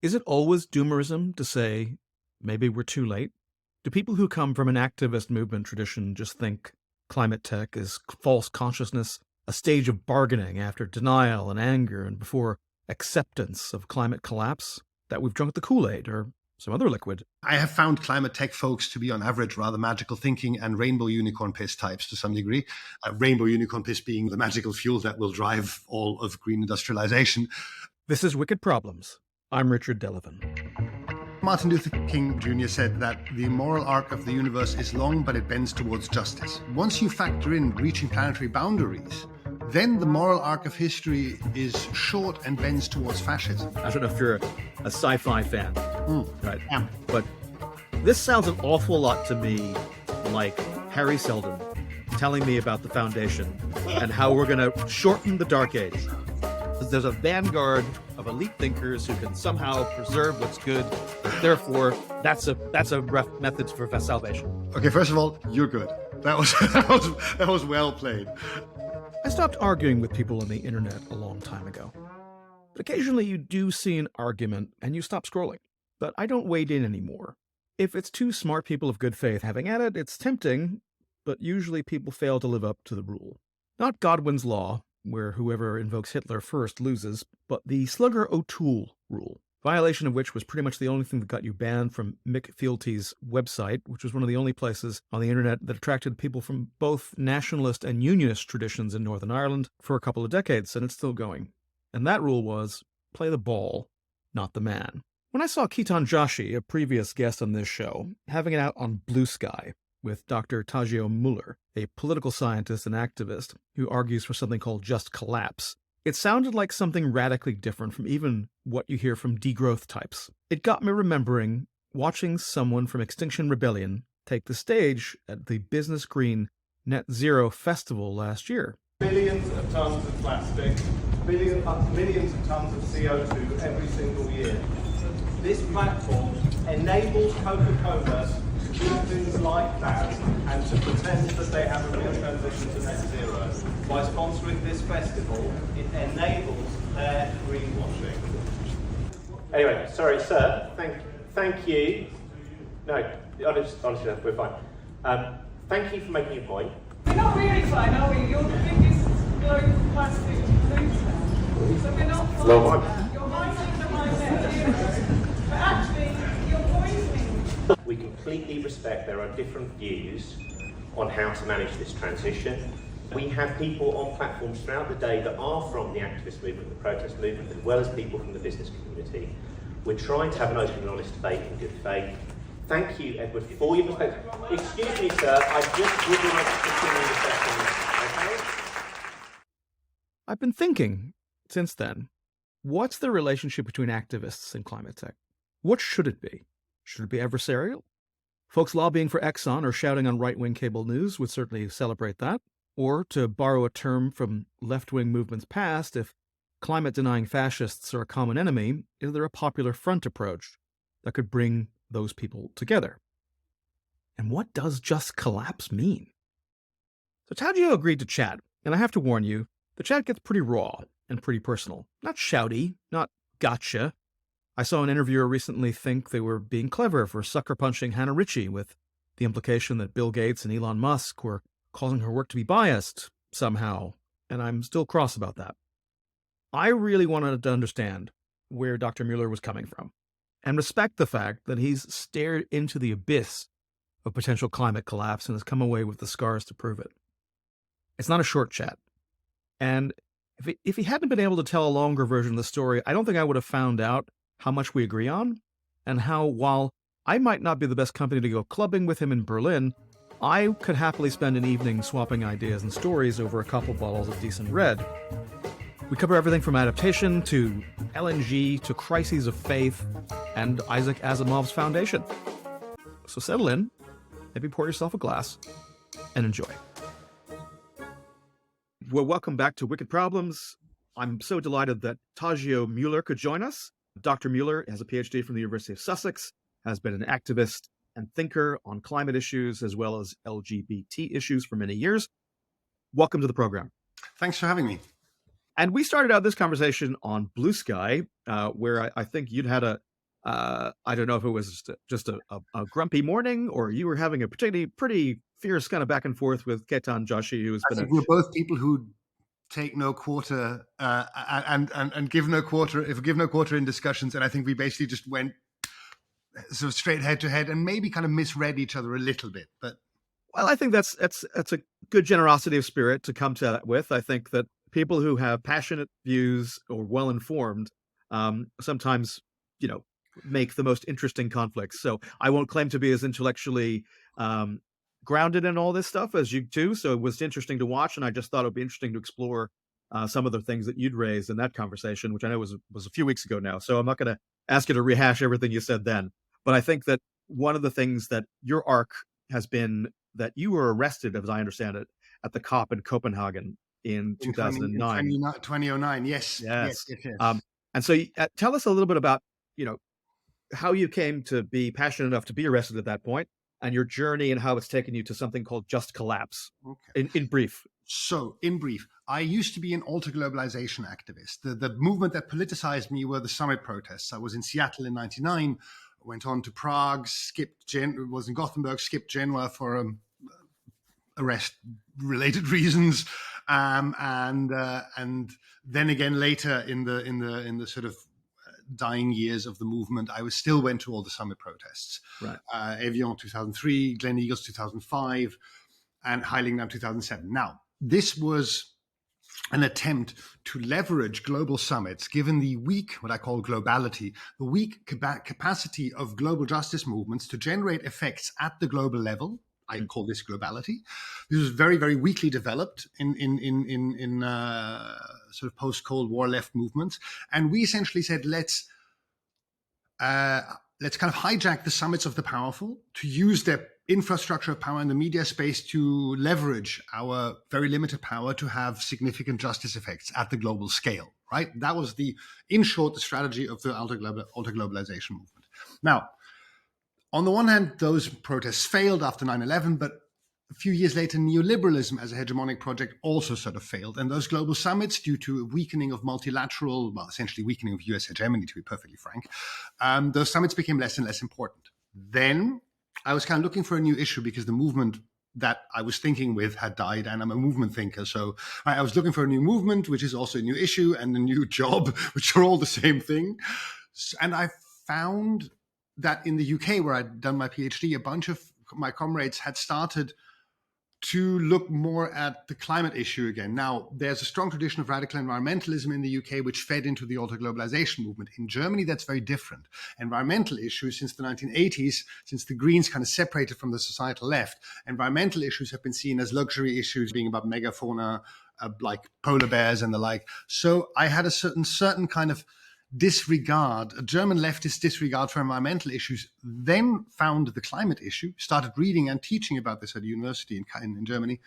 Is it always doomerism to say, maybe we're too late? Do people who come from an activist movement tradition just think climate tech is false consciousness, a stage of bargaining after denial and anger and before acceptance of climate collapse, that we've drunk the Kool-Aid or some other liquid? I have found climate tech folks to be, on average, rather magical thinking and rainbow unicorn piss types to some degree. Rainbow unicorn piss being the magical fuel that will drive all of green industrialization. This is Wicked Problems. I'm Richard Delavan. Martin Luther King Jr. said that the moral arc of the universe is long, but it bends towards justice. Once you factor in reaching planetary boundaries, then the moral arc of history is short and bends towards fascism. I don't know if you're a sci-fi fan, right? Yeah. But this sounds an awful lot to me like Harry Seldon telling me about the Foundation and how we're going to shorten the Dark Age. There's a vanguard of elite thinkers who can somehow preserve what's good. Therefore, that's a rough method for salvation. Okay, first of all, you're good. That was well played. I stopped arguing with people on the internet a long time ago. But occasionally you do see an argument and you stop scrolling. But I don't wade in anymore. If it's two smart people of good faith having at it, it's tempting, but usually people fail to live up to the rule. Not Godwin's Law, where whoever invokes Hitler first loses, but the Slugger O'Toole rule, violation of which was pretty much the only thing that got you banned from Mick Fealty's website, which was one of the only places on the internet that attracted people from both nationalist and unionist traditions in Northern Ireland for a couple of decades, and it's still going. And that rule was, play the ball, not the man. When I saw Keaton Joshi, a previous guest on this show, having it out on Blue Sky with Dr. Tadzio Mueller, a political scientist and activist who argues for something called just collapse, it sounded like something radically different from even what you hear from degrowth types. It got me remembering watching someone from Extinction Rebellion take the stage at the Business Green Net Zero Festival last year. Billions of tons of plastic, millions of tons of CO2 every single year. This platform enables Coca-Cola to do things like that and to pretend that they have a real transition to net zero. By sponsoring this festival, it enables their greenwashing. Anyway, sorry, sir. Thank you. No, honestly, we're fine. Thank you for making your point. We're not really fine, are we? You're the biggest global plastic polluter. So we're not fine. Well, you're fighting for my net zero, but actually, you're poisoning. We completely respect there are different views on how to manage this transition. We have people on platforms throughout the day that are from the activist movement, the protest movement, as well as people from the business community. We're trying to have an open and honest debate in good faith. Thank you, Edward, for your perspective. Excuse me, sir, I just would like to continue the session. Okay? I've been thinking since then, what's the relationship between activists and climate tech? What should it be? Should it be adversarial? Folks lobbying for Exxon or shouting on right-wing cable news would certainly celebrate that. Or, to borrow a term from left-wing movements past, if climate-denying fascists are a common enemy, is there a popular front approach that could bring those people together? And what does just collapse mean? So Tadzio agreed to chat, and I have to warn you, the chat gets pretty raw and pretty personal. Not shouty, not gotcha. I saw an interviewer recently think they were being clever for sucker-punching Hannah Ritchie with the implication that Bill Gates and Elon Musk were causing her work to be biased somehow, and I'm still cross about that. I really wanted to understand where Dr. Mueller was coming from, and respect the fact that he's stared into the abyss of potential climate collapse and has come away with the scars to prove it. It's not a short chat. And if he hadn't been able to tell a longer version of the story, I don't think I would have found out how much we agree on, and how, while I might not be the best company to go clubbing with him in Berlin, I could happily spend an evening swapping ideas and stories over a couple bottles of decent red. We cover everything from adaptation to LNG to crises of faith and Isaac Asimov's Foundation. So settle in, maybe pour yourself a glass, and enjoy. Well, welcome back to Wicked Problems. I'm so delighted that Tadzio Mueller could join us. Dr. Mueller has a PhD from the University of Sussex, has been an activist and thinker on climate issues as well as LGBT issues for many years. Welcome to the program. Thanks for having me. And we started out this conversation on Blue Sky, where I think you'd had a I don't know if it was just a grumpy morning or you were having a particularly pretty fierce kind of back and forth with Ketan Joshi, who's I been think we're both people who take no quarter and give no quarter, if give no quarter in discussions. And I think we basically just went sort of straight head to head and maybe kind of misread each other a little bit. But well, I think that's a good generosity of spirit to come to that with. I think that people who have passionate views or well informed sometimes, make the most interesting conflicts. So I won't claim to be as intellectually grounded in all this stuff as you do. So it was interesting to watch, and I just thought it would be interesting to explore some of the things that you'd raised in that conversation, which I know was a few weeks ago now. So I'm not going to ask you to rehash everything you said then, but I think that one of the things that your arc has been that you were arrested, as I understand it, at the COP in Copenhagen in 2009. 2009, yes. Yes. Yes. And so tell us a little bit about, how you came to be passionate enough to be arrested at that point and your journey and how it's taken you to something called Just Collapse. Okay. In brief. So, in brief, I used to be an alter-globalization activist. The movement that politicized me were the summit protests. I was in Seattle in 99, went on to Prague, was in Gothenburg, skipped Genoa for arrest-related reasons, and then again later in the sort of dying years of the movement, I still went to all the summit protests. Right. Evian 2003, Glen Eagles 2005, and Heiligendamm 2007. Now, this was an attempt to leverage global summits, given the weak, what I call globality, the weak capacity of global justice movements to generate effects at the global level. I call this globality. This was very, very weakly developed in sort of post-Cold War left movements, and we essentially said, let's kind of hijack the summits of the powerful to use their infrastructure of power in the media space to leverage our very limited power to have significant justice effects at the global scale. Right? That was in short, the strategy of the alter-globalization movement. Now, on the one hand, those protests failed after 9/11, but a few years later, neoliberalism as a hegemonic project also sort of failed. And those global summits, due to a weakening of multilateral, well, essentially weakening of US hegemony, to be perfectly frank, those summits became less and less important. Then I was kind of looking for a new issue because the movement that I was thinking with had died, and I'm a movement thinker. So I was looking for a new movement, which is also a new issue, and a new job, which are all the same thing. And I found that in the UK, where I'd done my PhD, a bunch of my comrades had started to look more at the climate issue again. Now, there's a strong tradition of radical environmentalism in the UK, which fed into the alter-globalization movement. In Germany, that's very different. Environmental issues since the 1980s, since the Greens kind of separated from the societal left, environmental issues have been seen as luxury issues, being about megafauna, like polar bears and the like. So I had a certain kind of disregard, a German leftist disregard for environmental issues, then found the climate issue, started reading and teaching about this at a university in Germany,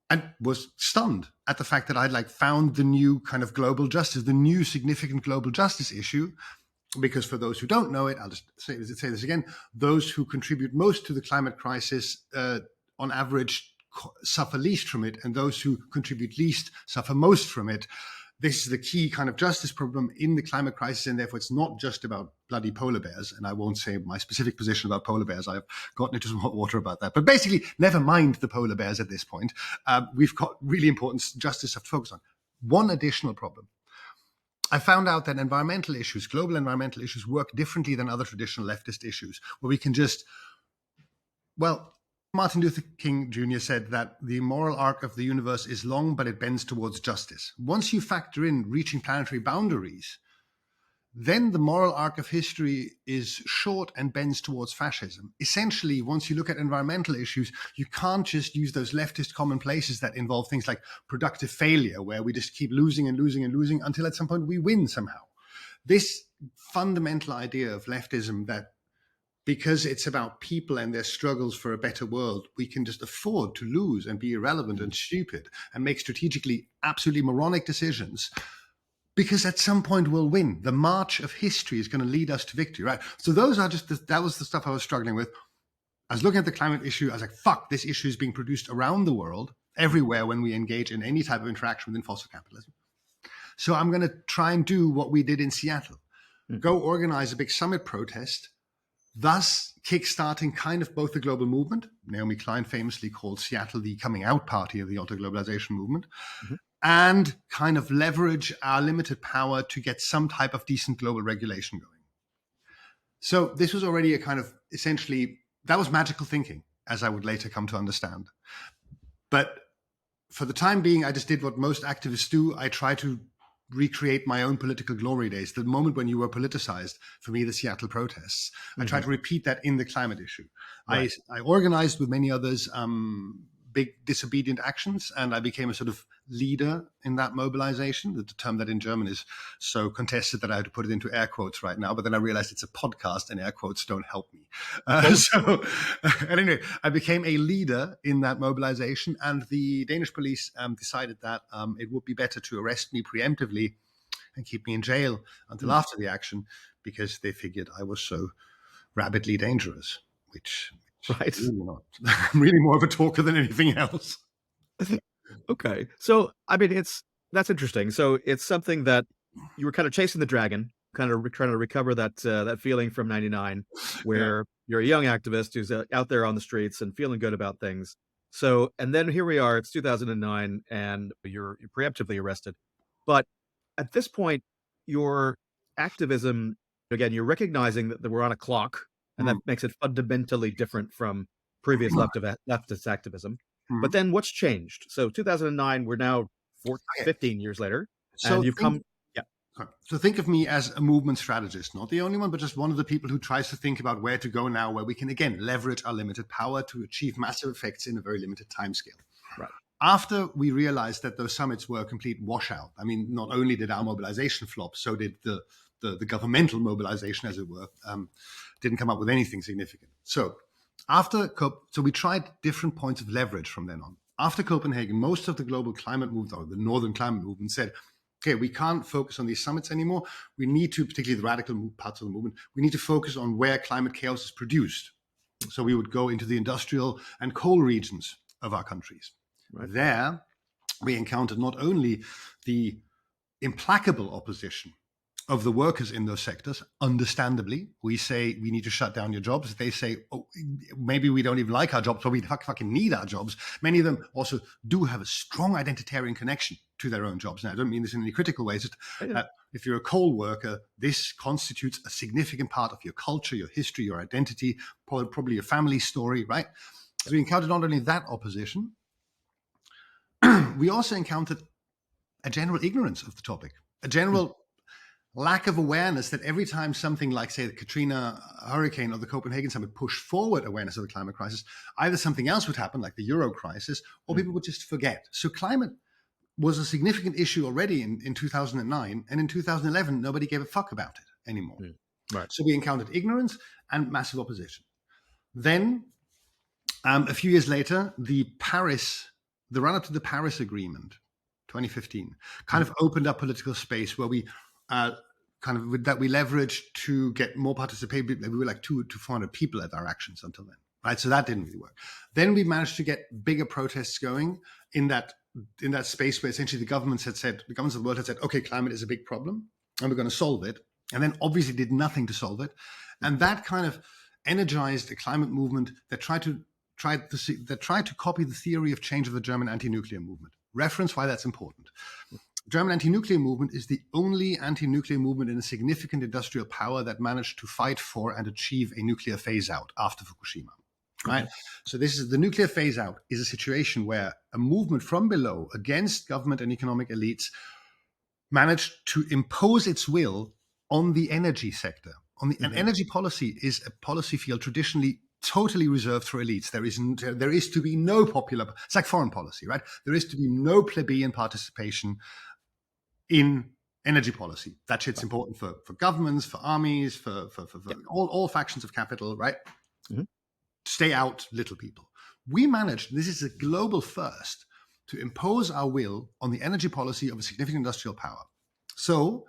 and was stunned at the fact that I'd found the new kind of global justice, the new significant global justice issue. Because for those who don't know it, I'll just say this again, those who contribute most to the climate crisis on average suffer least from it, and those who contribute least suffer most from it. This is the key kind of justice problem in the climate crisis, and therefore it's not just about bloody polar bears. And I won't say my specific position about polar bears. I've gotten into some hot water about that. But basically, never mind the polar bears at this point. We've got really important justice to focus on. One additional problem. I found out that environmental issues, global environmental issues, work differently than other traditional leftist issues, where we can just, Martin Luther King Jr. said that the moral arc of the universe is long, but it bends towards justice. Once you factor in reaching planetary boundaries, then the moral arc of history is short and bends towards fascism. Essentially, once you look at environmental issues, you can't just use those leftist commonplaces that involve things like productive failure, where we just keep losing and losing and losing until at some point we win somehow. This fundamental idea of leftism that because it's about people and their struggles for a better world, we can just afford to lose and be irrelevant and stupid and make strategically absolutely moronic decisions, because at some point we'll win. The march of history is going to lead us to victory, right? So those are that was the stuff I was struggling with. I was looking at the climate issue. I was like, fuck, this issue is being produced around the world, everywhere when we engage in any type of interaction within fossil capitalism. So I'm going to try and do what we did in Seattle. go organize a big summit protest, thus kickstarting kind of both the global movement. Naomi Klein famously called Seattle the coming out party of the anti-globalization movement, and kind of leverage our limited power to get some type of decent global regulation going. So this was already a kind of essentially, that was magical thinking, as I would later come to understand. But for the time being, I just did what most activists do. I try to recreate my own political glory days, the moment when you were politicized, for me, the Seattle protests. I tried to repeat that in the climate issue. Right. I organized with many others big disobedient actions, and I became a sort of leader in that mobilization. The term that in German is so contested that I had to put it into air quotes right now, but then I realized it's a podcast and air quotes don't help me. So anyway, I became a leader in that mobilization, and the Danish police decided that it would be better to arrest me preemptively and keep me in jail until after the action, because they figured I was so rabidly dangerous, which Right. really not. I'm really more of a talker than anything else. Okay. So, I mean, that's interesting. So it's something that you were kind of chasing the dragon, kind of trying to recover that feeling from '99, where you're a young activist who's out there on the streets and feeling good about things. So, and then here we are, it's 2009, and you're preemptively arrested. But at this point, your activism, again, you're recognizing that we're on a clock, and that makes it fundamentally different from previous leftist activism. But then what's changed? So 2009, we're now 15 years later, and you've come. Yeah. So think of me as a movement strategist, not the only one, but just one of the people who tries to think about where to go now, where we can, again, leverage our limited power to achieve massive effects in a very limited timescale. Right. After we realized that those summits were a complete washout, I mean, not only did our mobilization flop, so did the governmental mobilization, as it were, didn't come up with anything significant. So we tried different points of leverage from then on. After Copenhagen, most of the global climate movement, or the Northern climate movement, said, okay, we can't focus on these summits anymore. We need to, particularly the radical parts of the movement, we need to focus on where climate chaos is produced. So we would go into the industrial and coal regions of our countries. Right. There, we encountered not only the implacable opposition of the workers in those sectors. Understandably, we say we need to shut down your jobs. They say, oh, maybe we don't even like our jobs, but we fucking need our jobs. Many of them also do have a strong identitarian connection to their own jobs. Now, I don't mean this in any critical ways. If you're a coal worker, this constitutes a significant part of your culture, your history, your identity, probably your family story, right? So we encountered not only that opposition, we also encountered a general ignorance of the topic, a general lack of awareness that every time something like, say, the Katrina hurricane or the Copenhagen summit pushed forward awareness of the climate crisis, either something else would happen, like the Euro crisis, or people would just forget. So climate was a significant issue already in 2009, and in 2011, nobody gave a fuck about it anymore. Right. So we encountered ignorance and massive opposition. Then, a few years later, the run-up to the Paris Agreement, 2015, kind of opened up political space where we we leveraged to get more participation. We were like 200 to 400 people at our actions until then, right? So that didn't really work. Then we managed to get bigger protests going in that space where essentially the governments of the world had said, okay, climate is a big problem and we're going to solve it. And then obviously did nothing to solve it. And that kind of energized a climate movement that tried to copy the theory of change of the German anti-nuclear movement. Reference why that's important. German anti-nuclear movement is the only anti-nuclear movement in a significant industrial power that managed to fight for and achieve a nuclear phase-out after Fukushima. Right? Okay. So this is the nuclear phase-out is a situation where a movement from below against government and economic elites managed to impose its will on the energy sector. And energy policy is a policy field traditionally totally reserved for elites. There is to be no popular. It's like foreign policy, right? There is to be no plebeian participation in energy policy. That shit's important for governments, for armies, for all factions of capital, right? Mm-hmm. Stay out, little people. We managed, this is a global first, to impose our will on the energy policy of a significant industrial power. So,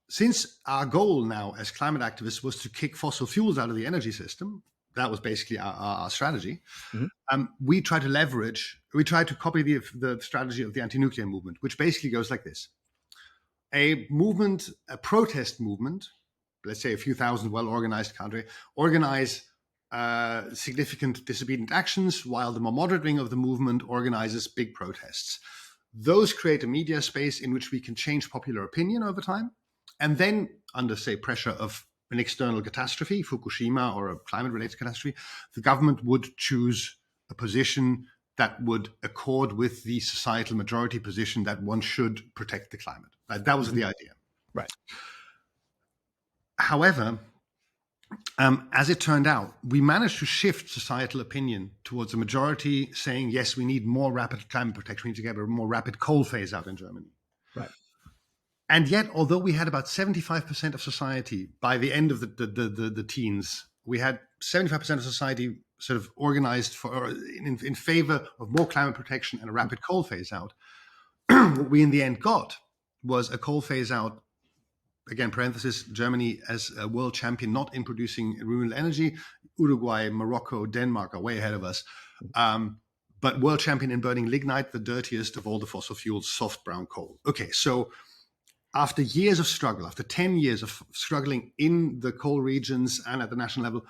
since our goal now as climate activists was to kick fossil fuels out of the energy system, that was basically our strategy. Mm-hmm. We tried to copy the strategy of the anti-nuclear movement, which basically goes like this. A protest movement let's say a few thousand well-organized cadre, organize significant disobedient actions, while the more moderate wing of the movement organizes big protests. Those create a media space in which we can change popular opinion over time. And then, under, say, pressure of an external catastrophe, Fukushima or a climate-related catastrophe, the government would choose a position that would accord with the societal majority position that one should protect the climate. That was the idea. Right. However, as it turned out, we managed to shift societal opinion towards a majority saying, yes, we need more rapid climate protection, we need to get a more rapid coal phase out in Germany. Right. And yet, although we had about 75% of society by the end of the teens, we had 75% of society sort of organized in favor of more climate protection and a rapid coal phase out. What we in the end got was a coal phase out. Again, parenthesis, Germany as a world champion, not in producing renewable energy. Uruguay, Morocco, Denmark are way ahead of us. But world champion in burning lignite, the dirtiest of all the fossil fuels, soft brown coal. Okay, so after years of struggle, after 10 years of struggling in the coal regions and at the national level,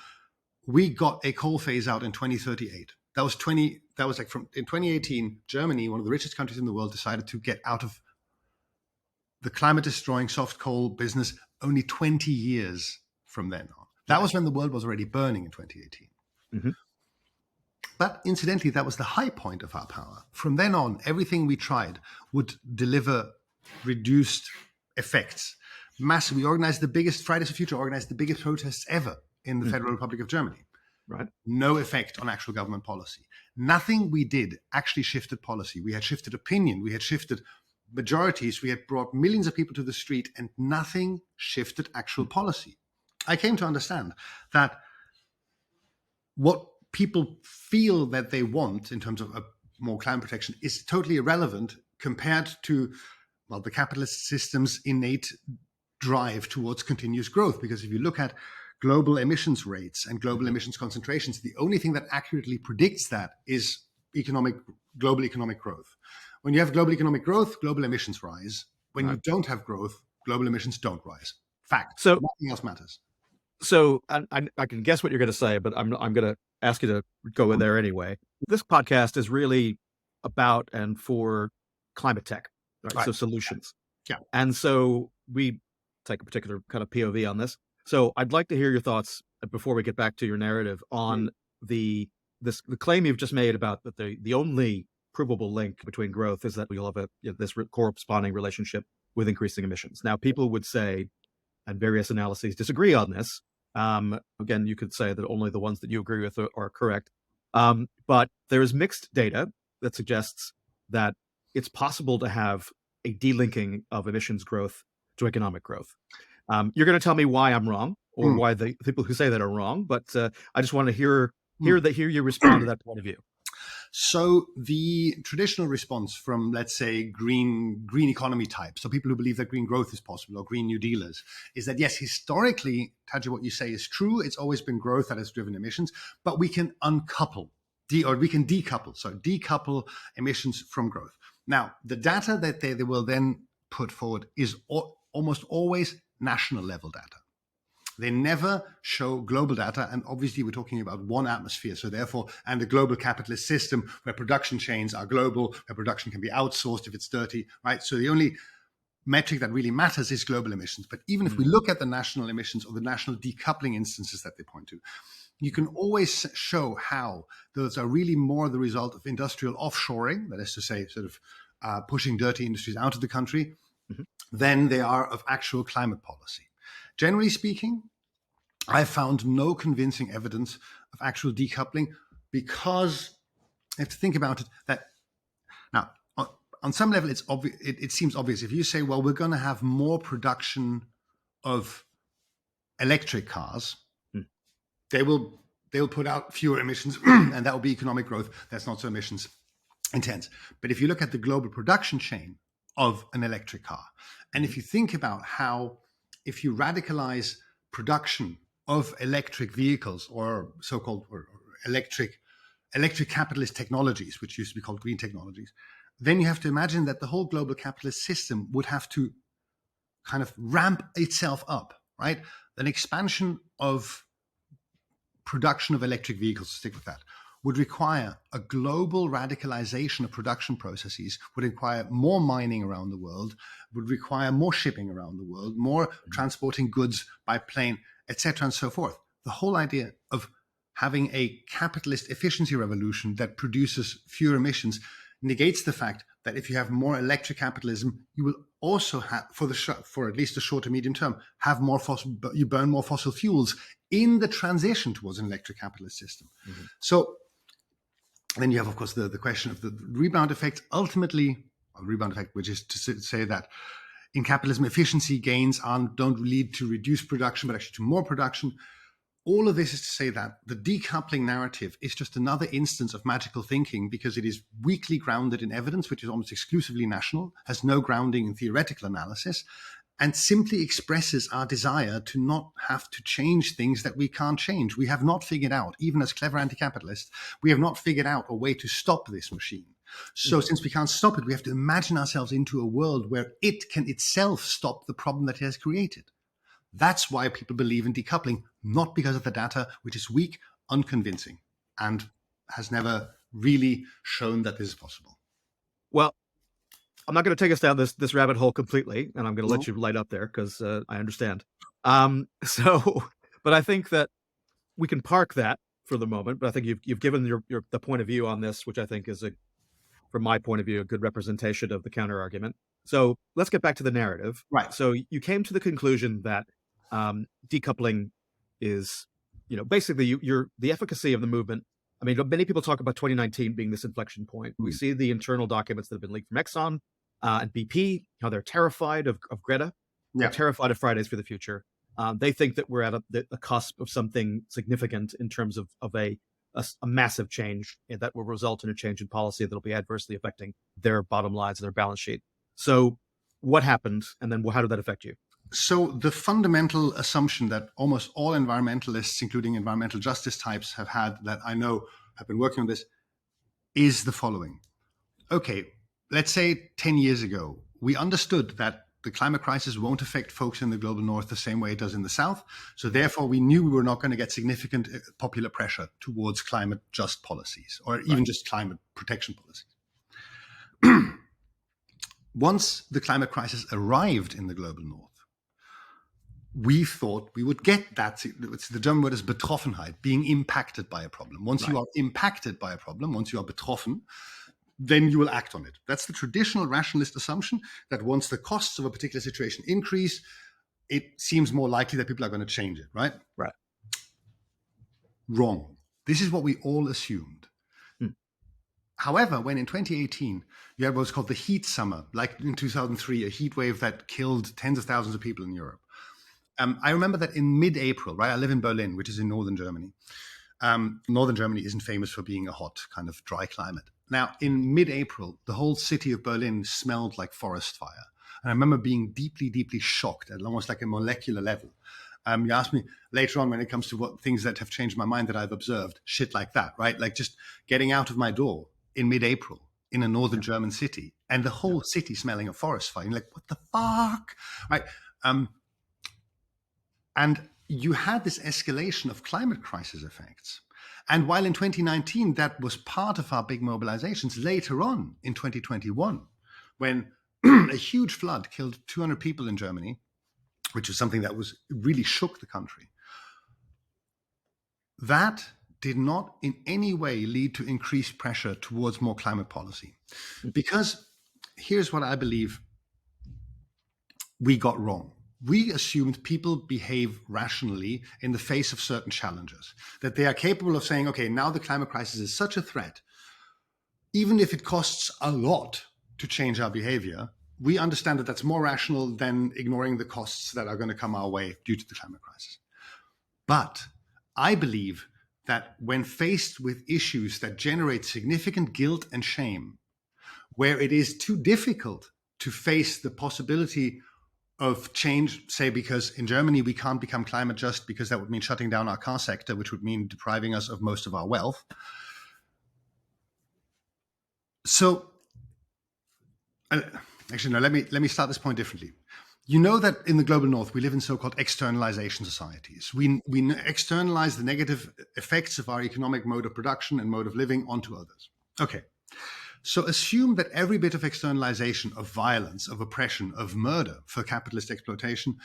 we got a coal phase out in 2038. In 2018, Germany, one of the richest countries in the world, decided to get out of the climate-destroying soft coal business only 20 years from then on. That was when the world was already burning in 2018. Mm-hmm. But incidentally, that was the high point of our power. From then on, everything we tried would deliver reduced effects. Massive. We organized the biggest, Fridays for Future organized the biggest protests ever in the Federal Republic of Germany. Right. No effect on actual government policy. Nothing we did actually shifted policy. We had shifted opinion. We had shifted majorities. We had brought millions of people to the street, and nothing shifted actual policy. I came to understand that what people feel that they want in terms of more climate protection is totally irrelevant compared to, well, the capitalist system's innate drive towards continuous growth. Because if you look at global emissions rates and global emissions concentrations, the only thing that accurately predicts that is global economic growth. When you have global economic growth, global emissions rise. When you don't have growth, global emissions don't rise. Fact. So nothing else matters. So I can guess what you're going to say, but I'm going to ask you to go in there anyway. This podcast is really about and for climate tech, right? So solutions. Yeah. And so we take a particular kind of POV on this. So I'd like to hear your thoughts before we get back to your narrative on the claim you've just made about that the only provable link between growth is that we'll have this corresponding relationship with increasing emissions. Now, people would say, and various analyses disagree on this. Again, you could say that only the ones that you agree with are correct. But there is mixed data that suggests that it's possible to have a delinking of emissions growth to economic growth. You're going to tell me why I'm wrong, or why the people who say that are wrong. But I just want to hear you respond to that point of view. So the traditional response from, let's say, green economy types, so people who believe that green growth is possible, or Green New Dealers, is that yes, historically, Tadzio, what you say is true. It's always been growth that has driven emissions, but we can decouple emissions from growth. Now, the data that they will then put forward is almost always national level data. They never show global data, and obviously we're talking about one atmosphere. So therefore, and a global capitalist system where production chains are global, where production can be outsourced if it's dirty, right? So the only metric that really matters is global emissions. But even if we look at the national emissions or the national decoupling instances that they point to, you can always show how those are really more the result of industrial offshoring, that is to say, sort of pushing dirty industries out of the country, than they are of actual climate policy. Generally speaking, I found no convincing evidence of actual decoupling, because you have to think about it that now, on some level, it's obvious. It seems obvious. If you say, well, we're going to have more production of electric cars, they'll put out fewer emissions, and that will be economic growth. That's not so emissions intense. But if you look at the global production chain of an electric car, and if you think about how, if you radicalize production of electric vehicles or so-called or electric capitalist technologies, which used to be called green technologies, then you have to imagine that the whole global capitalist system would have to kind of ramp itself up, right? an expansion of production of electric vehicles, to stick with that, would require a global radicalization of production processes, would require more mining around the world, would require more shipping around the world, more transporting goods by plane, etc., and so forth. The whole idea of having a capitalist efficiency revolution that produces fewer emissions negates the fact that if you have more electric capitalism, you will also have, for at least a short to medium term, have more you burn more fossil fuels in the transition towards an electric capitalist system. Mm-hmm. So then you have, of course, the question of the rebound effect. Ultimately, a rebound effect, which is to say that in capitalism, efficiency gains don't lead to reduced production, but actually to more production. All of this is to say that the decoupling narrative is just another instance of magical thinking because it is weakly grounded in evidence, which is almost exclusively national, has no grounding in theoretical analysis, and simply expresses our desire to not have to change things that we can't change. We have not figured out, even as clever anti-capitalists, we have not figured out a way to stop this machine. So since we can't stop it, we have to imagine ourselves into a world where it can itself stop the problem that it has created. That's why people believe in decoupling, not because of the data, which is weak, unconvincing, and has never really shown that this is possible. Well, I'm not going to take us down this rabbit hole completely, and I'm going to let you light up there because I understand. But I think that we can park that for the moment. But I think you've given the point of view on this, which I think is, from my point of view, a good representation of the counter argument. So let's get back to the narrative. Right. So you came to the conclusion that decoupling is, basically the efficacy of the movement. I mean, many people talk about 2019 being this inflection point. We see the internal documents that have been leaked from Exxon and BP, how they're terrified of Greta. They're terrified of Fridays for the Future. They think that we're at the cusp of something significant in terms of a massive change that will result in a change in policy that will be adversely affecting their bottom lines and their balance sheet. So what happened, and then how did that affect you? So the fundamental assumption that almost all environmentalists, including environmental justice types, have had, that I know have been working on this, is the following. Okay, let's say 10 years ago, we understood that the climate crisis won't affect folks in the global north the same way it does in the south. So therefore, we knew we were not going to get significant popular pressure towards climate just policies, or even just climate protection policies. Once the climate crisis arrived in the global north, we thought we would get that. The German word is Betroffenheit, being impacted by a problem. Once you are impacted by a problem, once you are betroffen, then you will act on it. That's the traditional rationalist assumption, that once the costs of a particular situation increase, it seems more likely that people are going to change it, right? Right. Wrong. This is what we all assumed. However, when in 2018, you had what's called the heat summer, like in 2003, a heat wave that killed tens of thousands of people in Europe. I remember that in mid-April, right? I live in Berlin, which is in northern Germany. Northern Germany isn't famous for being a hot, kind of dry climate. Now, in mid-April, the whole city of Berlin smelled like forest fire. And I remember being deeply, deeply shocked at almost like a molecular level. You asked me later on when it comes to what things that have changed my mind that I've observed, shit like that, right? Like just getting out of my door in mid-April in a northern German city and the whole city smelling of forest fire. You're like, what the fuck? Right? And you had this escalation of climate crisis effects. And while in 2019, that was part of our big mobilizations, later on in 2021, when a huge flood killed 200 people in Germany, which was something that really shook the country, that did not in any way lead to increased pressure towards more climate policy. Because here's what I believe we got wrong. We assumed people behave rationally in the face of certain challenges, that they are capable of saying, okay, now the climate crisis is such a threat, even if it costs a lot to change our behavior, we understand that that's more rational than ignoring the costs that are going to come our way due to the climate crisis. But I believe that when faced with issues that generate significant guilt and shame, where it is too difficult to face the possibility of change, say, because in Germany we can't become climate just because that would mean shutting down our car sector, which would mean depriving us of most of our wealth. So, actually, no, let me start this point differently. You know that in the global north, we live in so-called externalization societies. We externalize the negative effects of our economic mode of production and mode of living onto others. Okay. So assume that every bit of externalization, of violence, of oppression, of murder for capitalist exploitation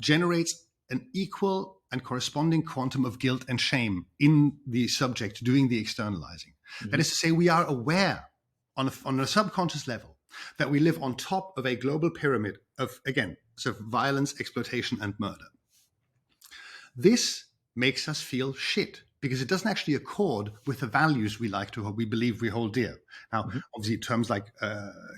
generates an equal and corresponding quantum of guilt and shame in the subject doing the externalizing. Mm-hmm. That is to say, we are aware on a subconscious level that we live on top of a global pyramid of, again, sort of violence, exploitation, and murder. This makes us feel shit because it doesn't actually accord with the values we believe we hold dear. Now, mm-hmm. obviously, terms like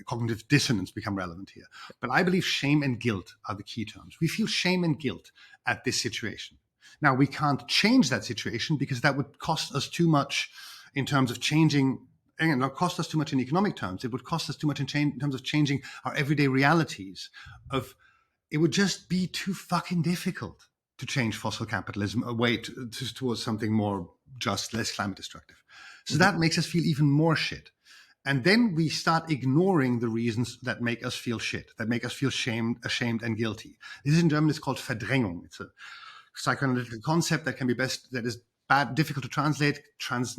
cognitive dissonance become relevant here. But I believe shame and guilt are the key terms. We feel shame and guilt at this situation. Now, we can't change that situation because that would cost us too much in terms of changing. Again, not cost us too much in economic terms. It would cost us too much in terms of changing our everyday realities. It would just be too fucking difficult to change fossil capitalism away towards something more just, less climate destructive. So that makes us feel even more shit. And then we start ignoring the reasons that make us feel shit, that make us feel ashamed and guilty. This in German is called Verdrängung. It's a psychoanalytical concept that is difficult to translate.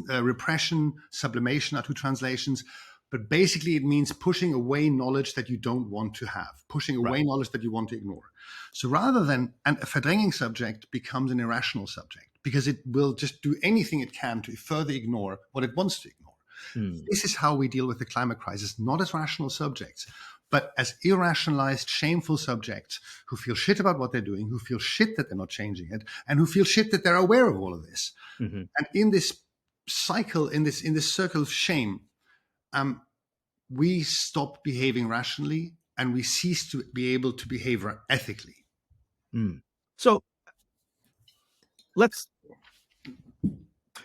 Repression, sublimation are two translations. But basically it means pushing away knowledge that you don't want to have, pushing away knowledge that you want to ignore. So rather than a verdränging subject becomes an irrational subject because it will just do anything it can to further ignore what it wants to ignore. This is how we deal with the climate crisis, not as rational subjects, but as irrationalized, shameful subjects who feel shit about what they're doing, who feel shit that they're not changing it, and who feel shit that they're aware of all of this. Mm-hmm. And in this cycle, in this circle of shame, we stop behaving rationally and we cease to be able to behave ethically. So let's,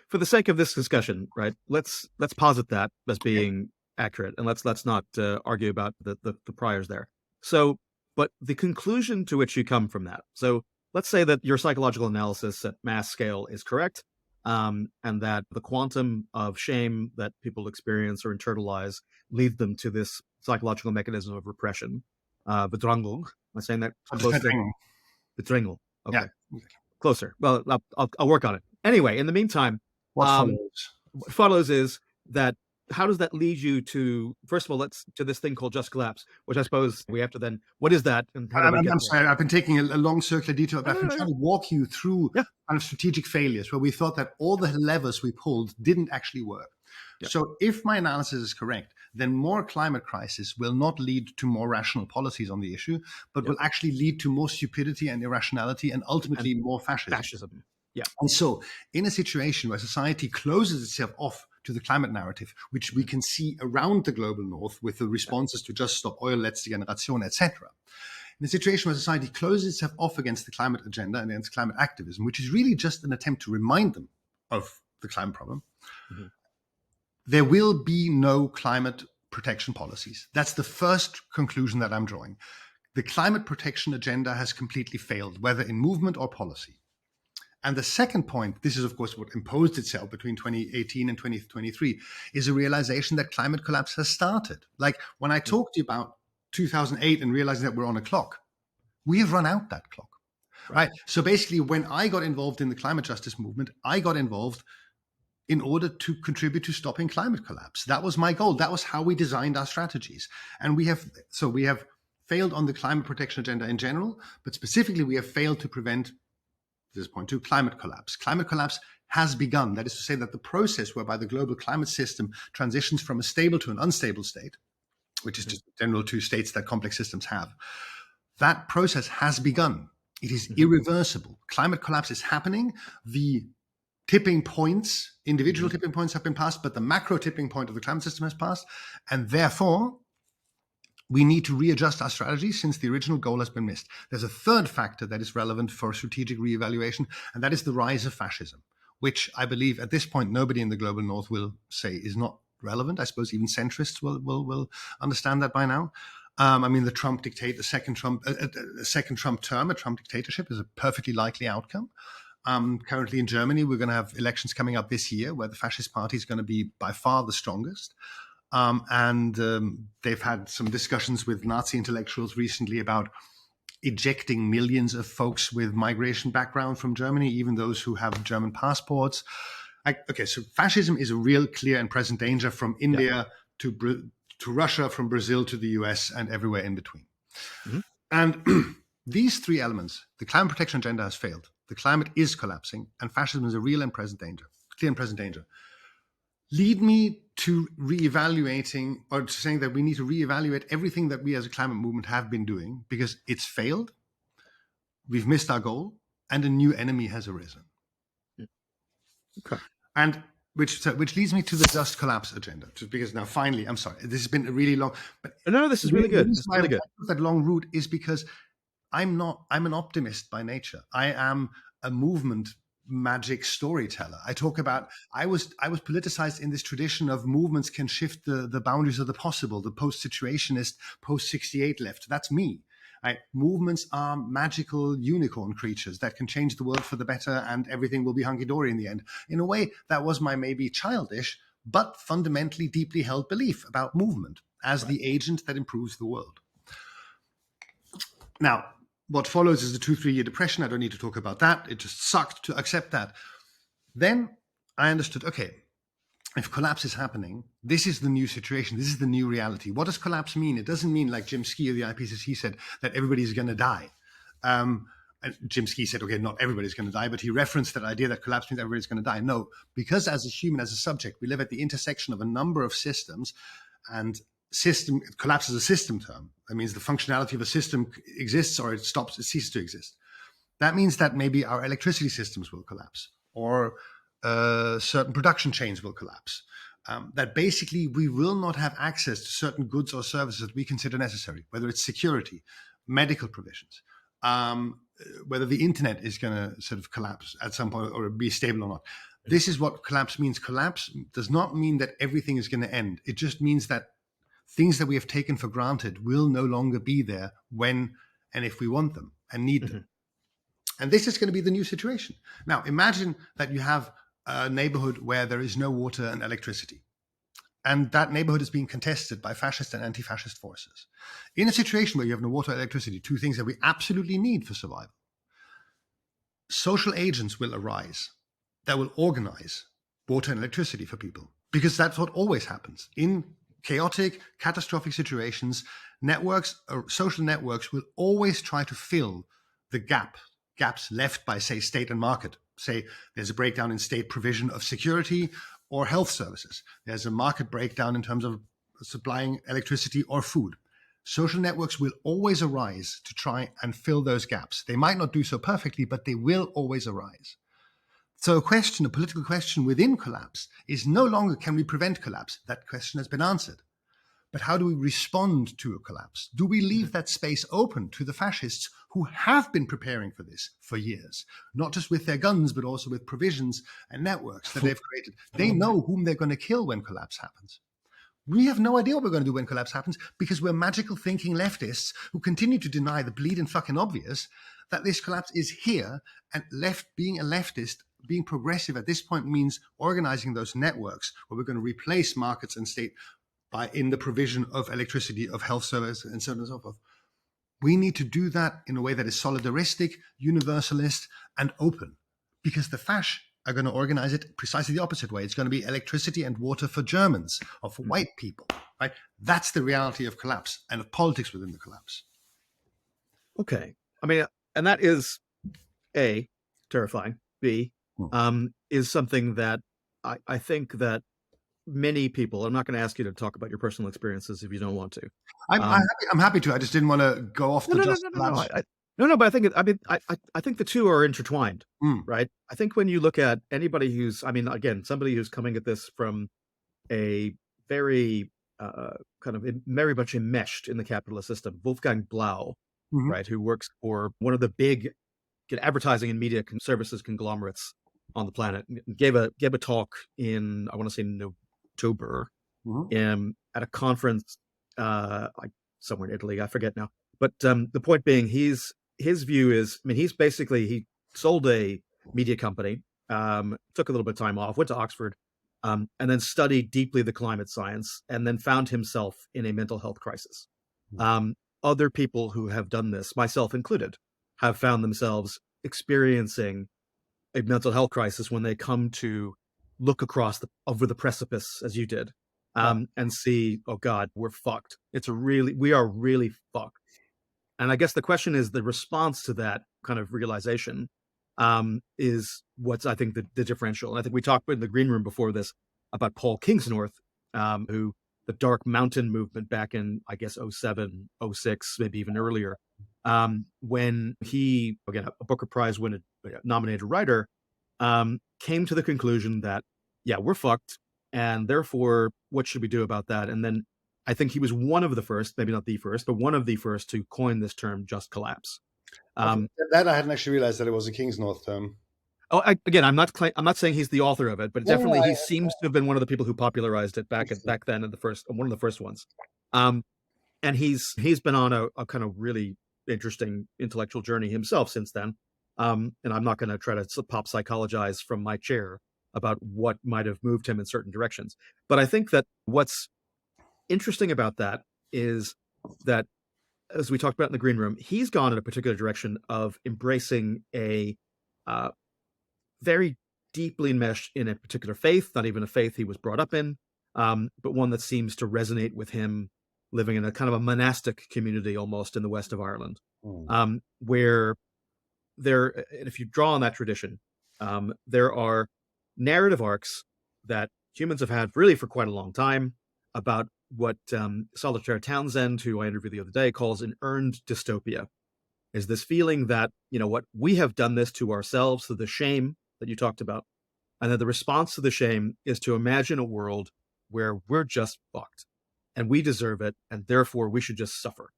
for the sake of this discussion, right, let's posit that as being accurate, and let's not argue about the priors there. So, but the conclusion to which you come from that. So let's say that your psychological analysis at mass scale is correct, and that the quantum of shame that people experience or internalize leads them to this psychological mechanism of repression. Verdrängung. Am I saying that close? Verdrängung. Okay. Yeah. Closer. Well, I'll work on it. Anyway, in the meantime, what follows is that how does that lead you to, first of all, to this thing called just collapse, which I suppose we have to then, what is that? And how do we get I'm sorry, I've been taking a long circular detour, but I've been trying to walk you through kind of strategic failures where we thought that all the levers we pulled didn't actually work. Yeah. So if my analysis is correct, then more climate crisis will not lead to more rational policies on the issue, but will actually lead to more stupidity and irrationality and ultimately more fascism. Yeah. And so in a situation where society closes itself off to the climate narrative, which we can see around the global north with the responses to Just Stop Oil, Letzte Generation, etc. In a situation where society closes itself off against the climate agenda and against climate activism, which is really just an attempt to remind them of the climate problem, there will be no climate protection policies. That's the first conclusion that I'm drawing. The climate protection agenda has completely failed, whether in movement or policy. And the second point, this is of course what imposed itself between 2018 and 2023, is a realization that climate collapse has started. Like when I talked to you about 2008 and realizing that we're on a clock, we have run out that clock, right? So basically when I got involved in the climate justice movement, I got involved in order to contribute to stopping climate collapse. That was my goal. That was how we designed our strategies. And we have failed on the climate protection agenda in general, but specifically we have failed to prevent, this is point two, climate collapse. Climate collapse has begun. That is to say that the process whereby the global climate system transitions from a stable to an unstable state, which is just general to states that complex systems have, that process has begun. It is irreversible. Climate collapse is happening. The tipping points, individual tipping points have been passed, but the macro tipping point of the climate system has passed. And therefore, we need to readjust our strategy since the original goal has been missed. There's a third factor that is relevant for strategic reevaluation, and that is the rise of fascism, which I believe at this point nobody in the global north will say is not relevant. I suppose even centrists will understand that by now. I mean, the Trump dictate, a second Trump term, a Trump dictatorship is a perfectly likely outcome. Currently in Germany, we're going to have elections coming up this year where the fascist party is going to be by far the strongest. and they've had some discussions with Nazi intellectuals recently about ejecting millions of folks with migration background from Germany, even those who have German passports. Okay, so fascism is a real, clear, and present danger from India to Russia, from Brazil to the US, and everywhere in between. Mm-hmm. And these three elements, the climate protection agenda has failed. The climate is collapsing, and fascism is a real and present danger, clear and present danger. Lead me to reevaluating, or to saying that we need to reevaluate everything that we as a climate movement have been doing, because it's failed, we've missed our goal, and a new enemy has arisen. Okay. And which leads me to the just collapse agenda, just because now finally, I'm sorry, this has been a really long, but No, this is really good. This is really good. That long route is because I'm an optimist by nature. I am a movement magic storyteller. I talk about, I was politicized in this tradition of movements can shift the boundaries of the possible, the post-situationist, post-68 left. That's me. Right? Movements are magical unicorn creatures that can change the world for the better, and everything will be hunky-dory in the end. In a way, that was my maybe childish, but fundamentally deeply held belief about movement as the agent that improves the world. Now, what follows is the 2-3 year depression. I don't need to talk about that. It just sucked to accept that. Then I understood, okay, if collapse is happening, this is the new situation. This is the new reality. What does collapse mean? It doesn't mean, like Jim Ski of the IPCC said, that everybody's going to die. And Jim Ski said, okay, not everybody's going to die, but he referenced that idea that collapse means everybody's going to die. No, because as a human, as a subject, we live at the intersection of a number of systems, and collapse is a system term. That means the functionality of a system exists, or it ceases to exist. That means that maybe our electricity systems will collapse, or certain production chains will collapse. That basically we will not have access to certain goods or services that we consider necessary, whether it's security, medical provisions, whether the internet is going to sort of collapse at some point or be stable or not. This is what collapse means. Collapse does not mean that everything is going to end. It just means that things that we have taken for granted will no longer be there when and if we want them and need them. And this is going to be the new situation. Now, imagine that you have a neighborhood where there is no water and electricity, and that neighborhood is being contested by fascist and anti-fascist forces. In a situation where you have no water and electricity, two things that we absolutely need for survival, social agents will arise that will organize water and electricity for people, because that's what always happens. In chaotic, catastrophic situations, networks, or social networks, will always try to fill the gaps left by, say, state and market. Say there's a breakdown in state provision of security or health services. There's a market breakdown in terms of supplying electricity or food. Social networks will always arise to try and fill those gaps. They might not do so perfectly, but they will always arise. So a political question within collapse is no longer can we prevent collapse? That question has been answered. But how do we respond to a collapse? Do we leave that space open to the fascists who have been preparing for this for years, not just with their guns, but also with provisions and networks that they've created? They know whom they're going to kill when collapse happens. We have no idea what we're going to do when collapse happens, because we're magical thinking leftists who continue to deny the bleeding fucking obvious that this collapse is here, and being a leftist, being progressive at this point means organizing those networks where we're going to replace markets and state in the provision of electricity, of health service, and so on and so forth. We need to do that in a way that is solidaristic, universalist, and open, because the fash are going to organize it precisely the opposite way. It's going to be electricity and water for Germans or for white people, right? That's the reality of collapse and of politics within the collapse. Okay. I mean, and that is A, terrifying. B, is something that I think that many people, I'm not going to ask you to talk about your personal experiences if you don't want to. I'm happy to. I just didn't want to go off the collapse. No, but I think the two are intertwined, right? I think when you look at anybody who's, somebody who's coming at this from a very kind of very much enmeshed in the capitalist system, Wolfgang Blau, right, who works for one of the big advertising and media services conglomerates on the planet, gave a talk in, I want to say in October, at a conference somewhere in Italy, I forget now. But the point being, his view is, he sold a media company, took a little bit of time off, went to Oxford, and then studied deeply the climate science, and then found himself in a mental health crisis. Other people who have done this, myself included, have found themselves experiencing a mental health crisis when they come to look over the precipice, as you did, and see, oh God, we're fucked. We are really fucked. And I guess the question is, the response to that kind of realization is what's, I think, the differential. And I think we talked in the green room before this about Paul Kingsnorth, who the Dark Mountain movement back in, I guess, 07, 06, maybe even earlier, when he, again, a Booker Prize winning nominated writer, came to the conclusion that, yeah, we're fucked, and therefore, what should we do about that? And then I think he was one of the first, maybe not the first, but one of the first to coin this term, just collapse. That I hadn't actually realized that it was a Kingsnorth term. Again, I'm not saying he's the author of it, but definitely he seems to have been one of the people who popularized it back then, in one of the first ones. And he's been on a kind of really interesting intellectual journey himself since then. And I'm not going to try to pop psychologize from my chair about what might have moved him in certain directions. But I think that what's interesting about that is that, as we talked about in the green room, he's gone in a particular direction of embracing a very deeply enmeshed in a particular faith, not even a faith he was brought up in, but one that seems to resonate with him living in a kind of a monastic community almost in the west of Ireland, where if you draw on that tradition, there are narrative arcs that humans have had really for quite a long time about what Solitaire Townsend, who I interviewed the other day, calls an earned dystopia. Is this feeling that, what we have done this to ourselves, through the shame that you talked about, and that the response to the shame is to imagine a world where we're just fucked and we deserve it, and therefore we should just suffer.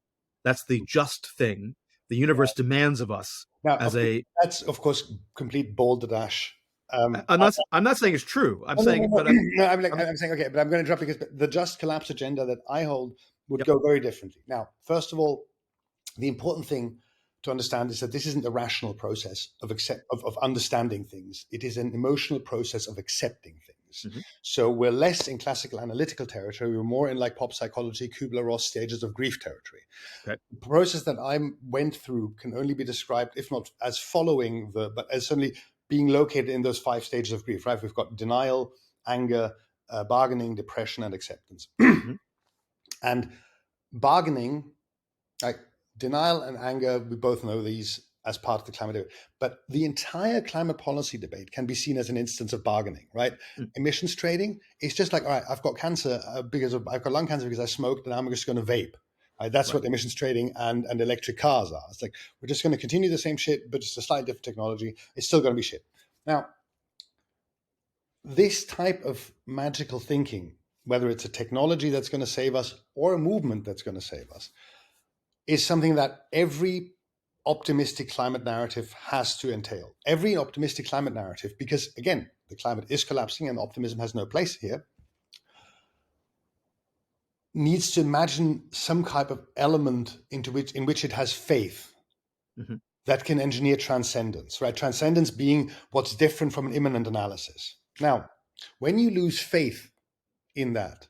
That's the just thing the universe demands of us. Now, that's of course complete balderdash. I'm not saying it's true. I'm saying okay, but I'm going to interrupt because the just collapse agenda that I hold would go very differently. Now, first of all, the important thing to understand is that this isn't a rational process of understanding things. It is an emotional process of accepting things. Mm-hmm. So we're less in classical analytical territory. We're more in like pop psychology, Kubler-Ross stages of grief territory. Okay. The process that I went through can only be described, if not as following but as certainly being located in those 5 stages of grief, right? We've got denial, anger, bargaining, depression, and acceptance. Mm-hmm. And bargaining, like denial and anger, we both know these as part of the climate debate. But the entire climate policy debate can be seen as an instance of bargaining, right? Mm. Emissions trading is just like, all right, I've got cancer I've got lung cancer because I smoked, and I'm just going to vape. Right? That's what emissions trading and electric cars are. It's like, we're just going to continue the same shit, but it's a slightly different technology. It's still going to be shit. Now, this type of magical thinking, whether it's a technology that's going to save us or a movement that's going to save us, is something that every optimistic climate narrative has to entail. Every optimistic climate narrative, because again, the climate is collapsing and optimism has no place here, needs to imagine some type of element in which it has faith, mm-hmm. that can engineer transcendence, right? Transcendence being what's different from an immanent analysis. Now, when you lose faith in that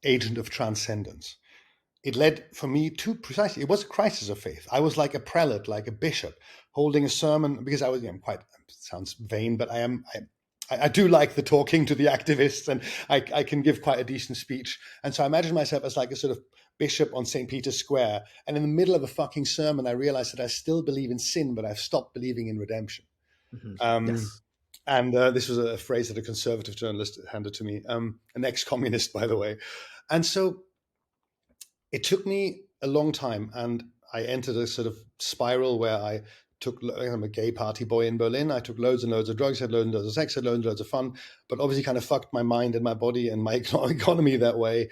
agent of transcendence, it led for me to it was a crisis of faith. I was like a prelate, like a bishop, holding a sermon because I was, it sounds vain, but I do like the talking to the activists, and I can give quite a decent speech. And so I imagine myself as like a sort of bishop on St. Peter's Square. And in the middle of a fucking sermon, I realized that I still believe in sin, but I've stopped believing in redemption. Mm-hmm. Yes. And this was a phrase that a conservative journalist handed to me, an ex-communist, by the way. And so it took me a long time, and I entered a sort of spiral where I'm a gay party boy in Berlin. I took loads and loads of drugs, had loads and loads of sex, had loads and loads of fun, but obviously kind of fucked my mind and my body and my economy that way,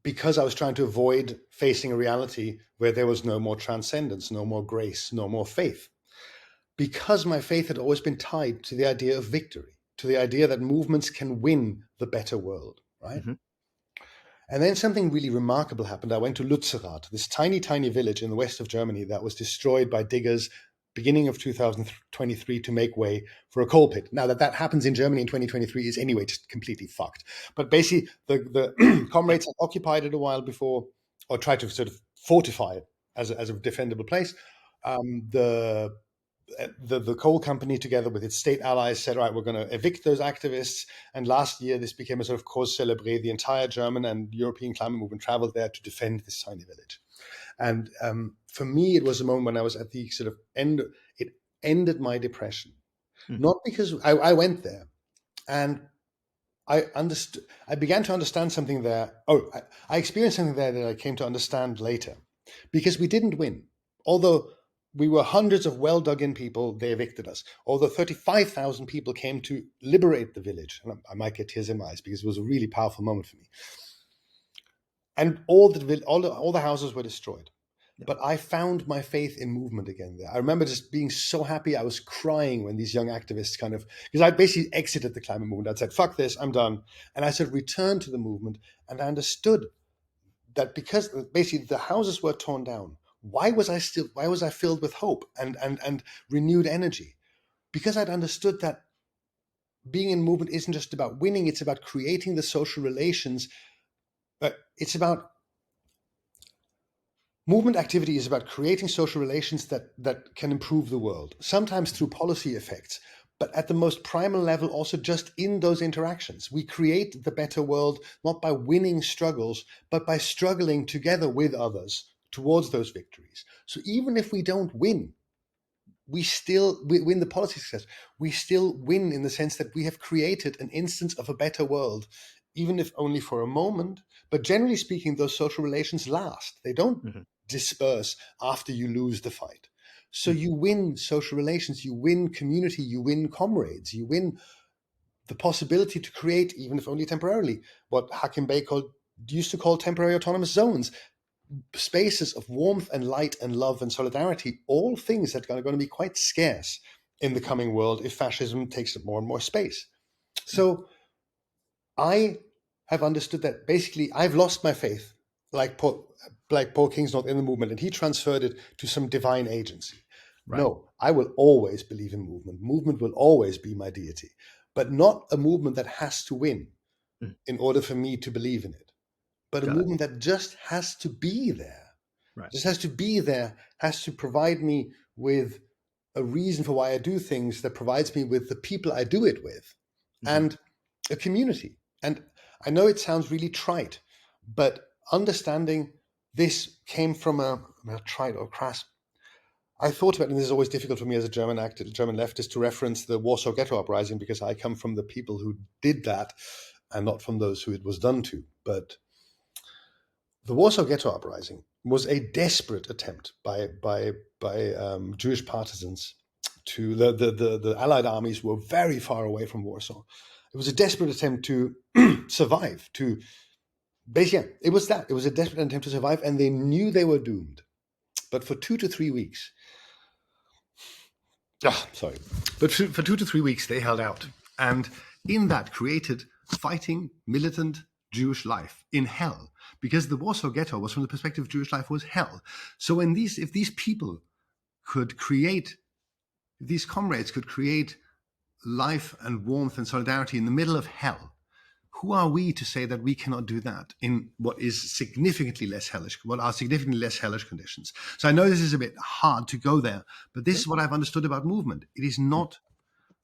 because I was trying to avoid facing a reality where there was no more transcendence, no more grace, no more faith. Because my faith had always been tied to the idea of victory, to the idea that movements can win the better world, right? Mm-hmm. And then something really remarkable happened. I went to Lützerath, this tiny, tiny village in the west of Germany that was destroyed by diggers beginning of 2023 to make way for a coal pit. Now that happens in Germany in 2023 is anyway just completely fucked. But basically, the comrades had occupied it a while before, or tried to sort of fortify it as a defendable place. The coal company, together with its state allies, said, right, we're going to evict those activists. And last year, this became a sort of cause célèbre. The entire German and European climate movement traveled there to defend this tiny village. And for me, it was a moment when I was at the sort of end. It ended my depression, not because I went there, and I understood. I began to understand something there. I experienced something there that I came to understand later, because we didn't win, although we were hundreds of well dug in people. They evicted us. Although 35,000 people came to liberate the village, and I might get tears in my eyes because it was a really powerful moment for me. And all the houses were destroyed. Yeah. But I found my faith in movement again there. I remember just being so happy. I was crying when these young activists because I basically exited the climate movement. I said, fuck this, I'm done. And I sort of returned to the movement, and I understood that because basically the houses were torn down, why was I filled with hope and renewed energy? Because I'd understood that being in movement isn't just about winning, it's about creating the social relations. It's about movement activity is about creating social relations that can improve the world, sometimes through policy effects, but at the most primal level, also just in those interactions. We create the better world, not by winning struggles, but by struggling together with others towards those victories. So even if we don't win, we win the policy success. We still win in the sense that we have created an instance of a better world, even if only for a moment. But generally speaking, those social relations last. They don't disperse after you lose the fight. So you win social relations, you win community, you win comrades, you win the possibility to create, even if only temporarily, what Hakim Bey used to call temporary autonomous zones, spaces of warmth and light and love and solidarity, all things that are going to be quite scarce in the coming world if fascism takes up more and more space. So I have understood that basically I've lost my faith, like Paul Kingsnorth in the movement, and he transferred it to some divine agency. Right. No, I will always believe in movement. Movement will always be my deity, but not a movement that has to win in order for me to believe in it, but a movement that just has to be there. Right. Just has to be there, has to provide me with a reason for why I do things, that provides me with the people I do it with, and a community. And I know it sounds really trite, but understanding this came from a trite or crass. I thought about, and this is always difficult for me as a German leftist, to reference the Warsaw Ghetto Uprising, because I come from the people who did that and not from those who it was done to. But the Warsaw Ghetto Uprising was a desperate attempt by Jewish partisans to the Allied armies were very far away from Warsaw. It was a desperate attempt to survive. It was a desperate attempt to survive, and they knew they were doomed. But for 2 to 3 weeks, for 2 to 3 weeks they held out, and in that created fighting, militant Jewish life in hell. Because the Warsaw Ghetto was, from the perspective of Jewish life, was hell. So if these people could create, these comrades could create life and warmth and solidarity in the middle of hell, who are we to say that we cannot do that in what are significantly less hellish conditions? So I know this is a bit hard to go there, but this is what I've understood about movement. It is not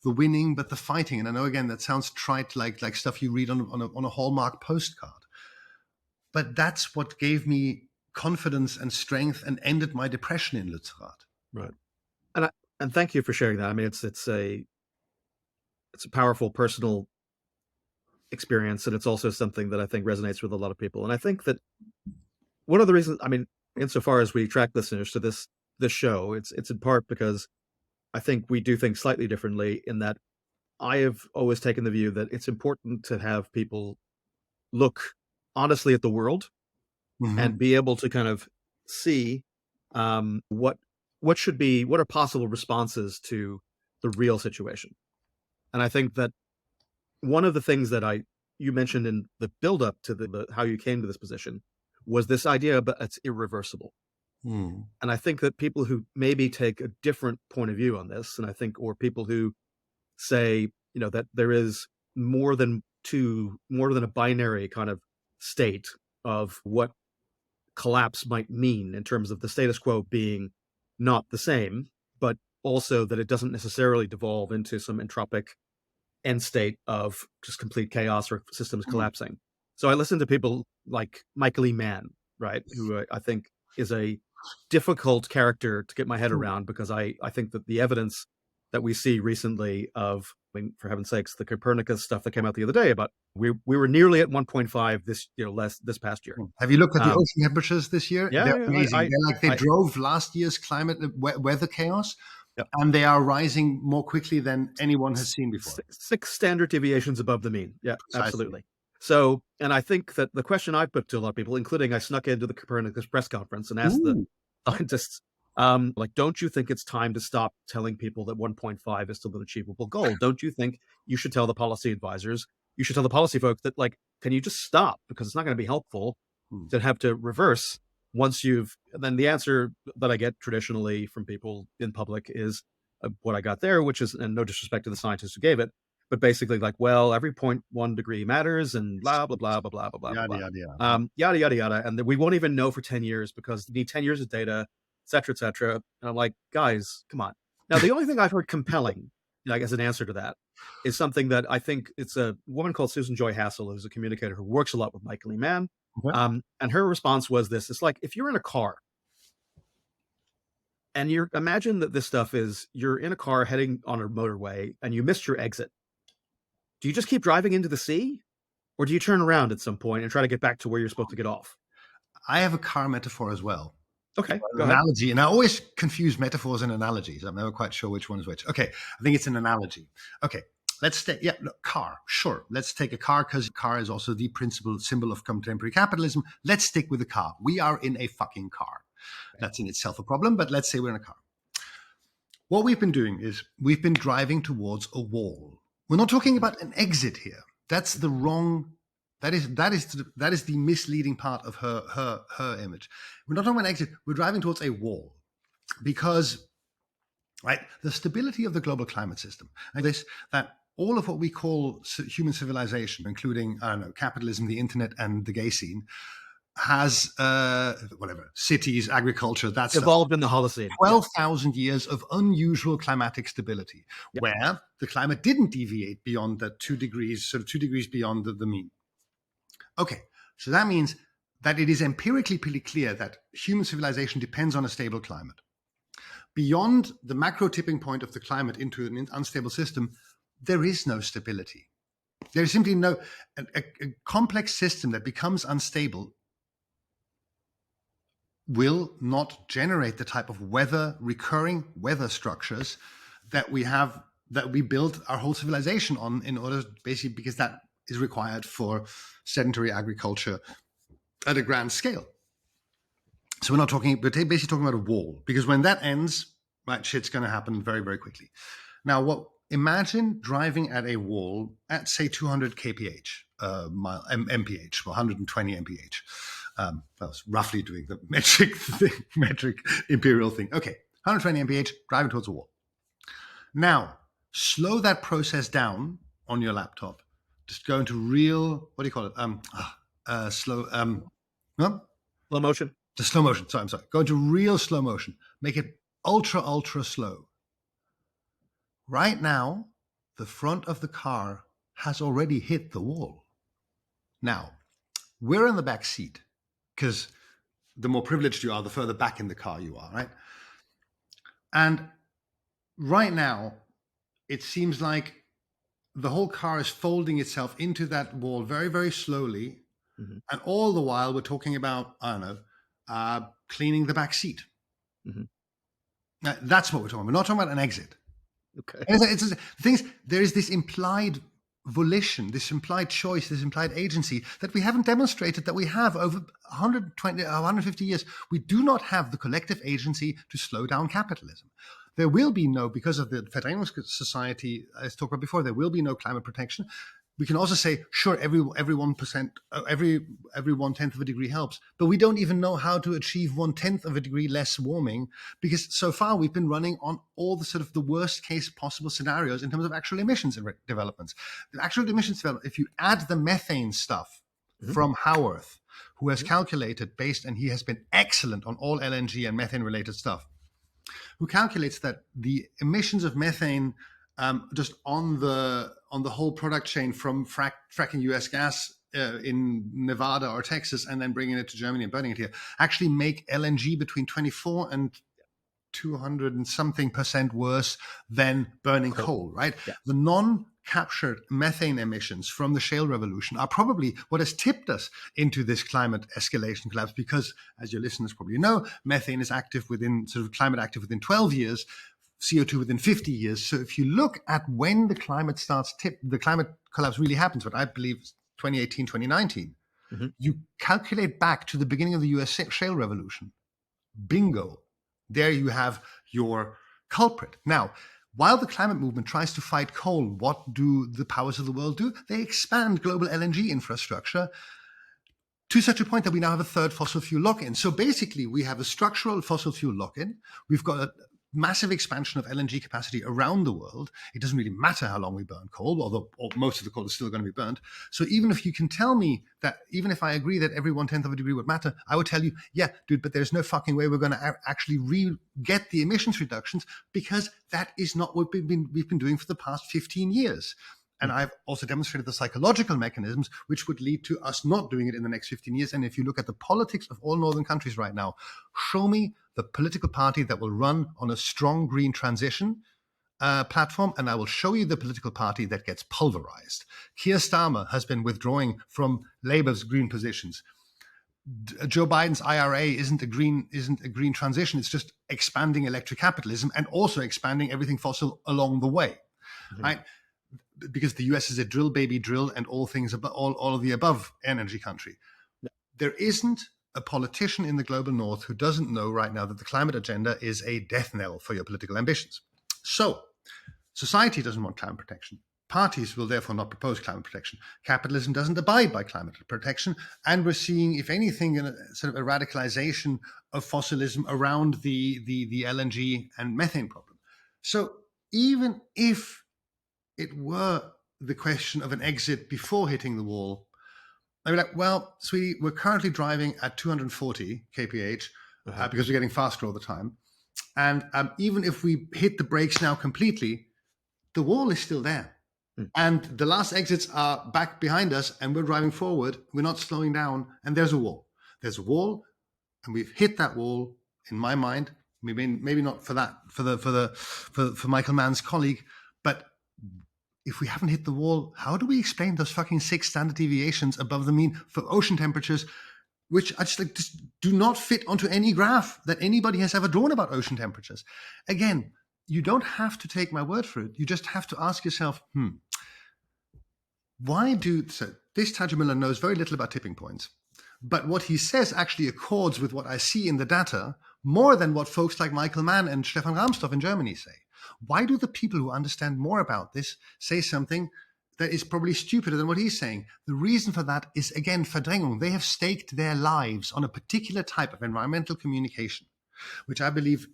the winning, but the fighting. And I know, again, that sounds trite, like stuff you read on a Hallmark postcard. But that's what gave me confidence and strength and ended my depression in Lützerath. Right. And thank you for sharing that. I mean, it's a powerful personal experience, and it's also something that I think resonates with a lot of people. And I think that one of the reasons, I mean, insofar as we attract listeners to this show, it's in part because I think we do things slightly differently, in that I have always taken the view that it's important to have people look honestly at the world and be able to kind of see what are possible responses to the real situation. And I think that one of the things that you mentioned in the build-up to the how you came to this position was this idea, but it's irreversible. And I think that people who maybe take a different point of view on this, and I think, or people who say, that there is more than a binary kind of state of what collapse might mean in terms of the status quo being not the same, but also that it doesn't necessarily devolve into some entropic end state of just complete chaos or systems collapsing. So I listen to people like Michael E. Mann, right, who I think is a difficult character to get my head around, because I think that the evidence that we see recently of, for heaven's sakes, the Copernicus stuff that came out the other day about we were nearly at 1.5 this past year. Have you looked at the ocean temperatures this year? Yeah, They're amazing. They drove last year's climate weather chaos, and they are rising more quickly than anyone has seen before. Six standard deviations above the mean. Yeah, Precisely. Absolutely. So, and I think that the question I put to a lot of people, including I snuck into the Copernicus press conference and asked the scientists, don't you think it's time to stop telling people that 1.5 is still an achievable goal? Don't you think you should tell the policy advisors, you should tell the policy folks that, can you just stop? Because it's not going to be helpful to have to reverse once you've, and then the answer that I get traditionally from people in public is what I got there, which is, and no disrespect to the scientists who gave it, but basically every 0.1 degree matters and blah, blah, blah, blah, blah, blah, blah, yada, yada, yada. And we won't even know for 10 years because we need 10 years of data, et cetera, et cetera. And I'm like, guys, come on. Now, the only thing I've heard compelling, as an answer to that, is something that I think it's a woman called Susan Joy Hassel, who's a communicator who works a lot with Michael E. Mann. And her response was this: it's like, if you're in a car and imagine that this stuff is, you're in a car heading on a motorway and you missed your exit. Do you just keep driving into the sea, or do you turn around at some point and try to get back to where you're supposed to get off? I have a car metaphor as well. Okay, go ahead. Analogy, and I always confuse metaphors and analogies. I'm never quite sure which one is which. Okay, I think it's an analogy. Okay, let's stay. Yeah, no, car. Sure, let's take a car, because car is also the principal symbol of contemporary capitalism. Let's stick with the car. We are in a fucking car. That's in itself a problem, but let's say we're in a car. What we've been doing is we've been driving towards a wall. We're not talking about an exit here. That's the wrong. That is the misleading part of her image. We're not talking about an exit. We're driving towards a wall, because, right, the stability of the global climate system, and that all of what we call human civilization, including, capitalism, the internet, and the gay scene, has cities, agriculture, that's evolved in the Holocene. 12,000 years of unusual climatic stability, where the climate didn't deviate beyond the 2 degrees, sort of 2 degrees beyond the mean. Okay, so that means that it is empirically pretty clear that human civilization depends on a stable climate. Beyond the macro tipping point of the climate into an unstable system, there is no stability. There is simply no a complex system that becomes unstable will not generate the type of recurring weather structures that we built our whole civilization on, in order, basically, because that is required for sedentary agriculture at a grand scale. So we're basically talking about a wall, because when that ends, right, shit's going to happen very, very quickly. Now, imagine driving at a wall at, say, 200 kph, mph, 120 mph. I was roughly doing the metric imperial thing. Okay, 120 mph, driving towards a wall. Now, slow that process down on your laptop. Just go into real, what do you call it? Slow motion. Just slow motion. I'm sorry. Go into real slow motion. Make it ultra, ultra slow. Right now, the front of the car has already hit the wall. Now, we're in the back seat, because the more privileged you are, the further back in the car you are, right? And right now, it seems like the whole car is folding itself into that wall very, very slowly. Mm-hmm. And all the while, we're talking about, cleaning the back seat. Mm-hmm. Now, that's what we're talking about. We're not talking about an exit. Okay. There is this implied volition, this implied choice, this implied agency that we haven't demonstrated that we have over 150 years. We do not have the collective agency to slow down capitalism. There will be because of the Vereinigungsgesellschaft, as talked about before, there will be no climate protection. We can also say, sure, every 1%, every 1/10 of a degree helps, but we don't even know how to achieve 1/10 of a degree less warming, because so far we've been running on all the sort of the worst case possible scenarios in terms of actual emissions developments. The actual emissions development, if you add the methane stuff from Howarth, who has calculated and he has been excellent on all LNG and methane related stuff, who calculates that the emissions of methane just on the whole product chain from fracking US gas in Nevada or Texas and then bringing it to Germany and burning it here actually make LNG between 24 and 200 and something % worse than burning coal, right? Yeah. The non-captured methane emissions from the shale revolution are probably what has tipped us into this climate escalation collapse, because, as your listeners probably know, methane is active within climate active within 12 years, CO2 within 50 years. So if you look at when the climate the climate collapse really happens, what I believe is 2018, 2019, you calculate back to the beginning of the US shale revolution. Bingo. There you have your culprit. Now, while the climate movement tries to fight coal, what do the powers of the world do? They expand global LNG infrastructure to such a point that we now have a third fossil fuel lock-in. So basically, we have a structural fossil fuel lock-in. We've got a massive expansion of LNG capacity around the world. It doesn't really matter how long we burn coal, although most of the coal is still going to be burned. So even if you can tell me that, even if I agree that every 1/10 of a degree would matter, I would tell you, yeah, dude, but there's no fucking way we're going to actually get the emissions reductions, because that is not what we've been doing for the past 15 years. And I've also demonstrated the psychological mechanisms which would lead to us not doing it in the next 15 years. And if you look at the politics of all northern countries right now, show me the political party that will run on a strong green transition platform, and I will show you the political party that gets pulverized. Keir Starmer has been withdrawing from Labour's green positions. Joe Biden's IRA isn't a green transition. It's just expanding electric capitalism and also expanding everything fossil along the way, right? Because the US is a drill baby drill and all of the above energy country. There isn't a politician in the global north who doesn't know right now that the climate agenda is a death knell for your political ambitions. So society doesn't want climate protection. Parties will therefore not propose climate protection. Capitalism doesn't abide by climate protection. And we're seeing, if anything, sort of a radicalization of fossilism around the LNG and methane problem. So even if it were the question of an exit before hitting the wall, I'd be like, well, sweetie, we're currently driving at 240 kph because we're getting faster all the time. And even if we hit the brakes now completely, the wall is still there. And the last exits are back behind us and we're driving forward. We're not slowing down. And there's a wall. There's a wall and we've hit that wall, in my mind. Maybe not for Michael Mann's colleague, but if we haven't hit the wall, how do we explain those fucking 6 standard deviations above the mean for ocean temperatures, which I just do not fit onto any graph that anybody has ever drawn about ocean temperatures? Again, you don't have to take my word for it. You just have to ask yourself, so this Tadzio Mueller knows very little about tipping points, but what he says actually accords with what I see in the data more than what folks like Michael Mann and Stefan Rahmstorff in Germany say. Why do the people who understand more about this say something that is probably stupider than what he's saying? The reason for that is, again, Verdrängung. They have staked their lives on a particular type of environmental communication, which I believe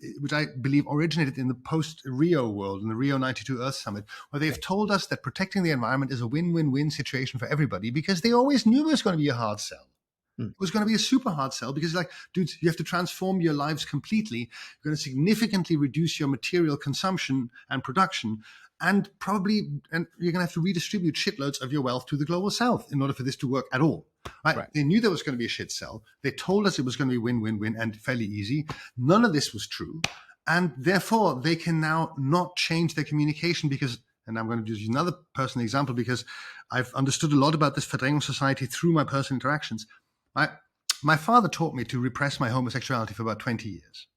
originated in the post-Rio world, in the Rio 92 Earth Summit, where they've told us that protecting the environment is a win-win-win situation for everybody, because they always knew it was going to be a hard sell. It was going to be a super hard sell, because, like, dudes, you have to transform your lives completely. You're going to significantly reduce your material consumption and production, and you're going to have to redistribute shitloads of your wealth to the global south in order for this to work at all. Right? They knew there was going to be a shit sell. They told us it was going to be win-win-win and fairly easy. None of this was true. And therefore, they can now not change their communication because, and I'm going to use another personal example because I've understood a lot about this Verdrängung society through my personal interactions. My father taught me to repress my homosexuality for about 20 years.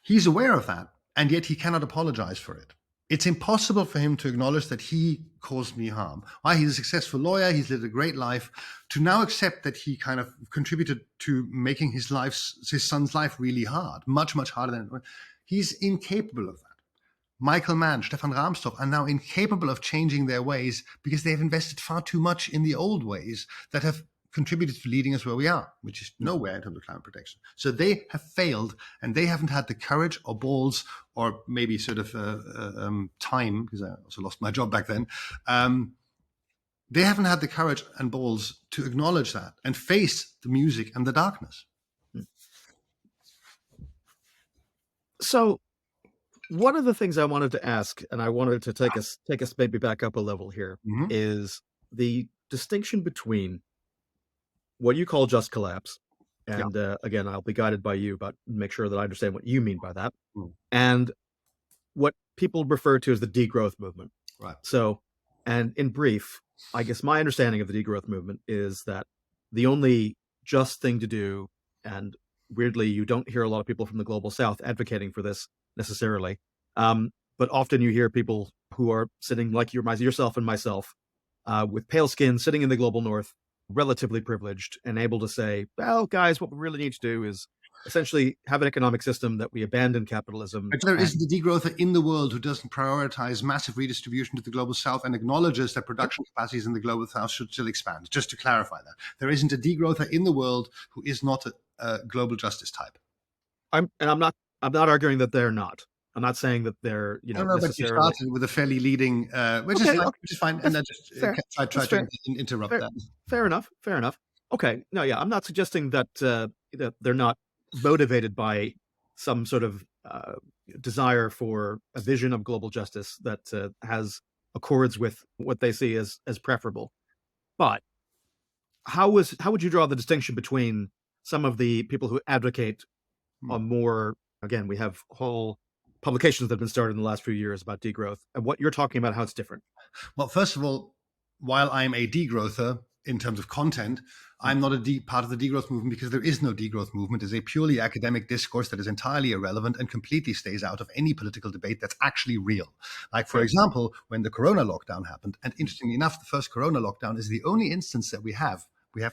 He's aware of that, and yet he cannot apologize for it. It's impossible for him to acknowledge that he caused me harm. He's a successful lawyer, he's lived a great life, to now accept that he kind of contributed to making his son's life really hard, much, much harder than he's incapable of that. Michael Mann, Stefan Rahmstorff are now incapable of changing their ways because they have invested far too much in the old ways that have contributed to leading us where we are, which is nowhere in terms of climate protection. So they have failed, and they haven't had the courage or balls or maybe sort of time, because I also lost my job back then. They haven't had the courage and balls to acknowledge that and face the music and the darkness. So one of the things I wanted to ask, and I wanted to take us maybe back up a level here, is the distinction between what you call just collapse, and again, I'll be guided by you, but make sure that I understand what you mean by that, and what people refer to as the degrowth movement. Right. So, and in brief, I guess my understanding of the degrowth movement is that the only just thing to do, and weirdly, you don't hear a lot of people from the global south advocating for this necessarily, but often you hear people who are sitting like yourself and myself with pale skin, sitting in the global north, relatively privileged, and able to say, well, guys, what we really need to do is essentially have an economic system that we abandon capitalism. But there isn't a degrowther in the world who doesn't prioritize massive redistribution to the global south and acknowledges that production capacities in the global south should still expand. Just to clarify that. There isn't a degrowther in the world who is not a global justice type. I'm not arguing that they're not. I'm not saying that they're, I don't know, but you started with a fairly leading, which is fine. And I just try to interrupt that. Fair enough. Okay. No, yeah, I'm not suggesting that that they're not motivated by some sort of desire for a vision of global justice that has accords with what they see as preferable. But how would you draw the distinction between some of the people who advocate a more, again, we have whole publications that have been started in the last few years about degrowth, and what you're talking about, how it's different? Well, first of all, while I'm a degrowther in terms of content, I'm not a part of the degrowth movement because there is no degrowth movement. It's a purely academic discourse that is entirely irrelevant and completely stays out of any political debate that's actually real. Like, for example, when the Corona lockdown happened, and interestingly enough, the first Corona lockdown is the only instance that we have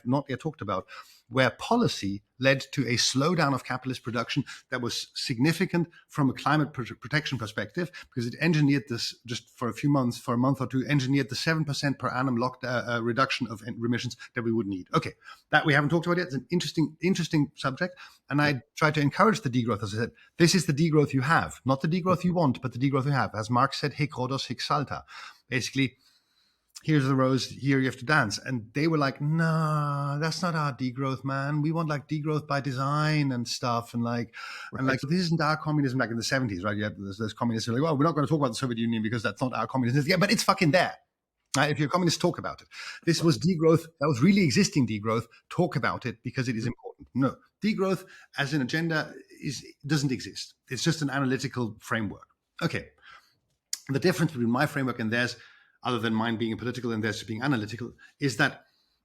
not yet talked about, where policy led to a slowdown of capitalist production that was significant from a climate protection perspective, because it engineered this just for a month or two, engineered the 7% per annum reduction of emissions that we would need. Okay, that we haven't talked about yet. It's an interesting subject. And I try to encourage the degrowth. As I said, this is the degrowth you have, not the degrowth you want, but the degrowth you have. As Marx said, hic Rhodos, hic salta. Basically, here's the rose, here you have to dance. And they were like, no, that's not our degrowth, man. We want like degrowth by design and stuff. And like this isn't our communism, like in the 70s, right? You had those communists who are like, well, we're not going to talk about the Soviet Union because that's not our communism. Yeah, but it's fucking there. Right? If you're a communist, talk about it. This was degrowth. That was really existing degrowth. Talk about it because it is important. No, degrowth as an agenda doesn't exist. It's just an analytical framework. Okay. The difference between my framework and theirs, other than mine being political and theirs being analytical, is that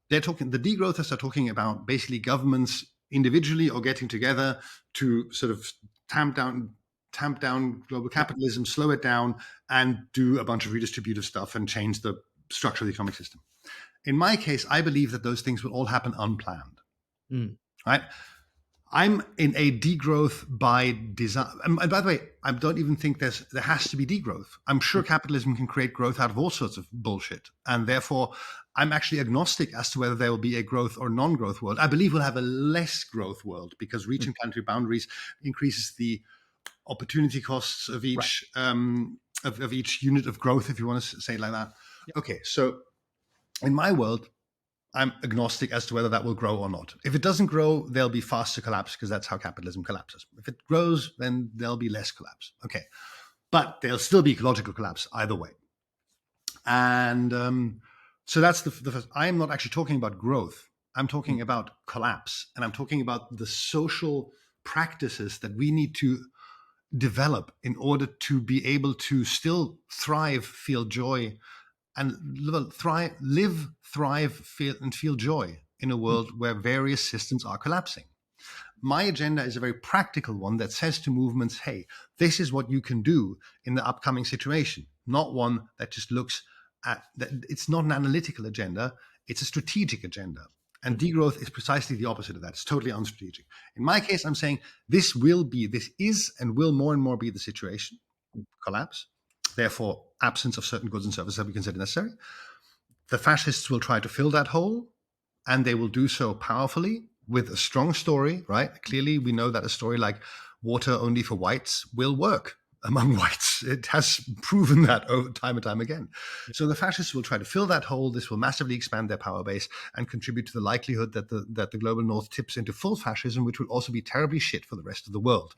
the degrowthers are talking about basically governments individually or getting together to sort of tamp down global capitalism, slow it down, and do a bunch of redistributive stuff and change the structure of the economic system. In my case, I believe that those things will all happen unplanned. Right? I'm in a degrowth by design. And by the way, I don't even think there has to be degrowth. I'm sure capitalism can create growth out of all sorts of bullshit. And therefore, I'm actually agnostic as to whether there will be a growth or non-growth world. I believe we'll have a less growth world because reaching planetary boundaries increases the opportunity costs of each of each unit of growth, if you want to say it like that. Yep. Okay, so in my world, I'm agnostic as to whether that will grow or not. If it doesn't grow, there'll be faster collapse because that's how capitalism collapses. If it grows, then there'll be less collapse. Okay. But there'll still be ecological collapse either way. And so that's the first. I am not actually talking about growth. I'm talking about collapse. And I'm talking about the social practices that we need to develop in order to be able to still thrive, feel joy, and live, thrive, feel joy in a world where various systems are collapsing. My agenda is a very practical one that says to movements, hey, this is what you can do in the upcoming situation, not one that just looks at that. It's not an analytical agenda. It's a strategic agenda. And degrowth is precisely the opposite of that. It's totally unstrategic. In my case, I'm saying this is and will more and more be the situation. collapse. Therefore, absence of certain goods and services that we consider necessary. The fascists will try to fill that hole, and they will do so powerfully with a strong story, right? Clearly, we know that a story like water only for whites will work among whites. It has proven that over time and time again. So the fascists will try to fill that hole. This will massively expand their power base and contribute to the likelihood that the global north tips into full fascism, which will also be terribly shit for the rest of the world.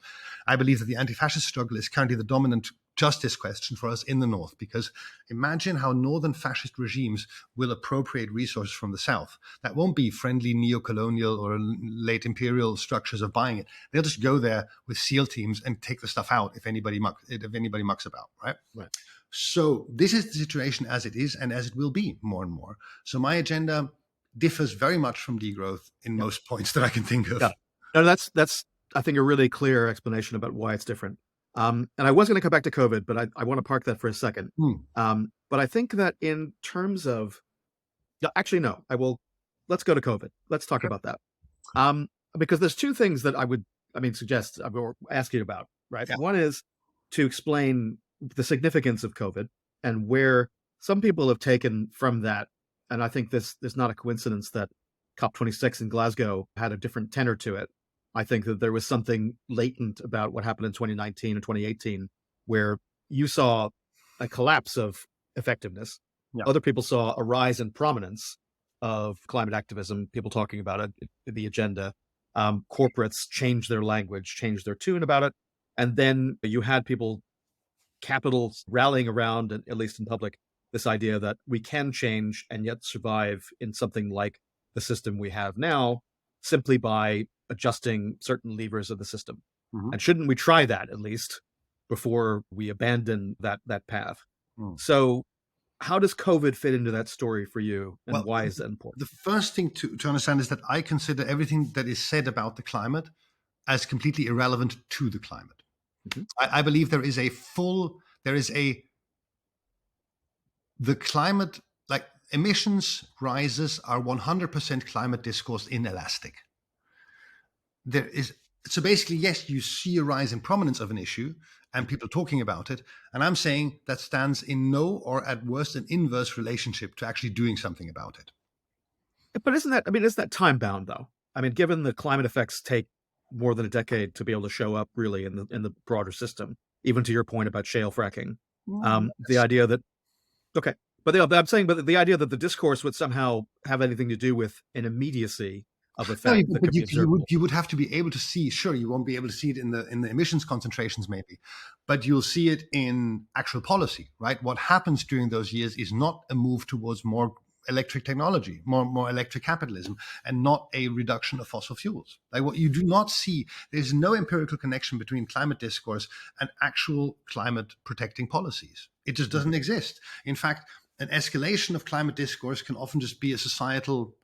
I believe that the anti-fascist struggle is currently the dominant justice question for us in the north, because imagine how northern fascist regimes will appropriate resources from the south. That won't be friendly neo-colonial or late imperial structures of buying it. They'll just go there with SEAL teams and take the stuff out if anybody mucks about, right? Right. So this is the situation as it is and as it will be more and more. So my agenda differs very much from degrowth in most points that I can think of. Yeah. No, that's I think a really clear explanation about why it's different. And I was going to come back to COVID, but I want to park that for a second. But I think that in terms of, actually, no, let's go to COVID. Let's talk about that. Because there's two things that I would suggest or ask you about, right? Yeah. One is to explain the significance of COVID and where some people have taken from that. And I think there's not a coincidence that COP26 in Glasgow had a different tenor to it. I think that there was something latent about what happened in 2019 and 2018, where you saw a collapse of effectiveness. Yeah. Other people saw a rise in prominence of climate activism, people talking about it, the agenda. Corporates changed their language, changed their tune about it. And then you had people, capitals rallying around, at least in public, this idea that we can change and yet survive in something like the system we have now, simply by adjusting certain levers of the system. And shouldn't we try that at least before we abandon that path? So how does COVID fit into that story for you, and why is that important? The first thing to understand is that I consider everything that is said about the climate as completely irrelevant to the climate. I believe the climate, like emissions rises are 100% climate discourse inelastic. So basically, yes, you see a rise in prominence of an issue and people talking about it. And I'm saying that stands in no, or at worst, an inverse relationship to actually doing something about it. But isn't that time bound though? I mean, given the climate effects take more than a decade to be able to show up really in the broader system, even to your point about shale fracking, the idea that, okay, but I'm saying, but the idea that the discourse would somehow have anything to do with an immediacy of effect that could be observable. You would have to be able to see. Sure, you won't be able to see it in the emissions concentrations, maybe, but you'll see it in actual policy, right? What happens during those years is not a move towards more electric technology, more electric capitalism, and not a reduction of fossil fuels. Like what you do not see, there's no empirical connection between climate discourse and actual climate protecting policies. It just doesn't exist. In fact, an escalation of climate discourse can often just be a societal.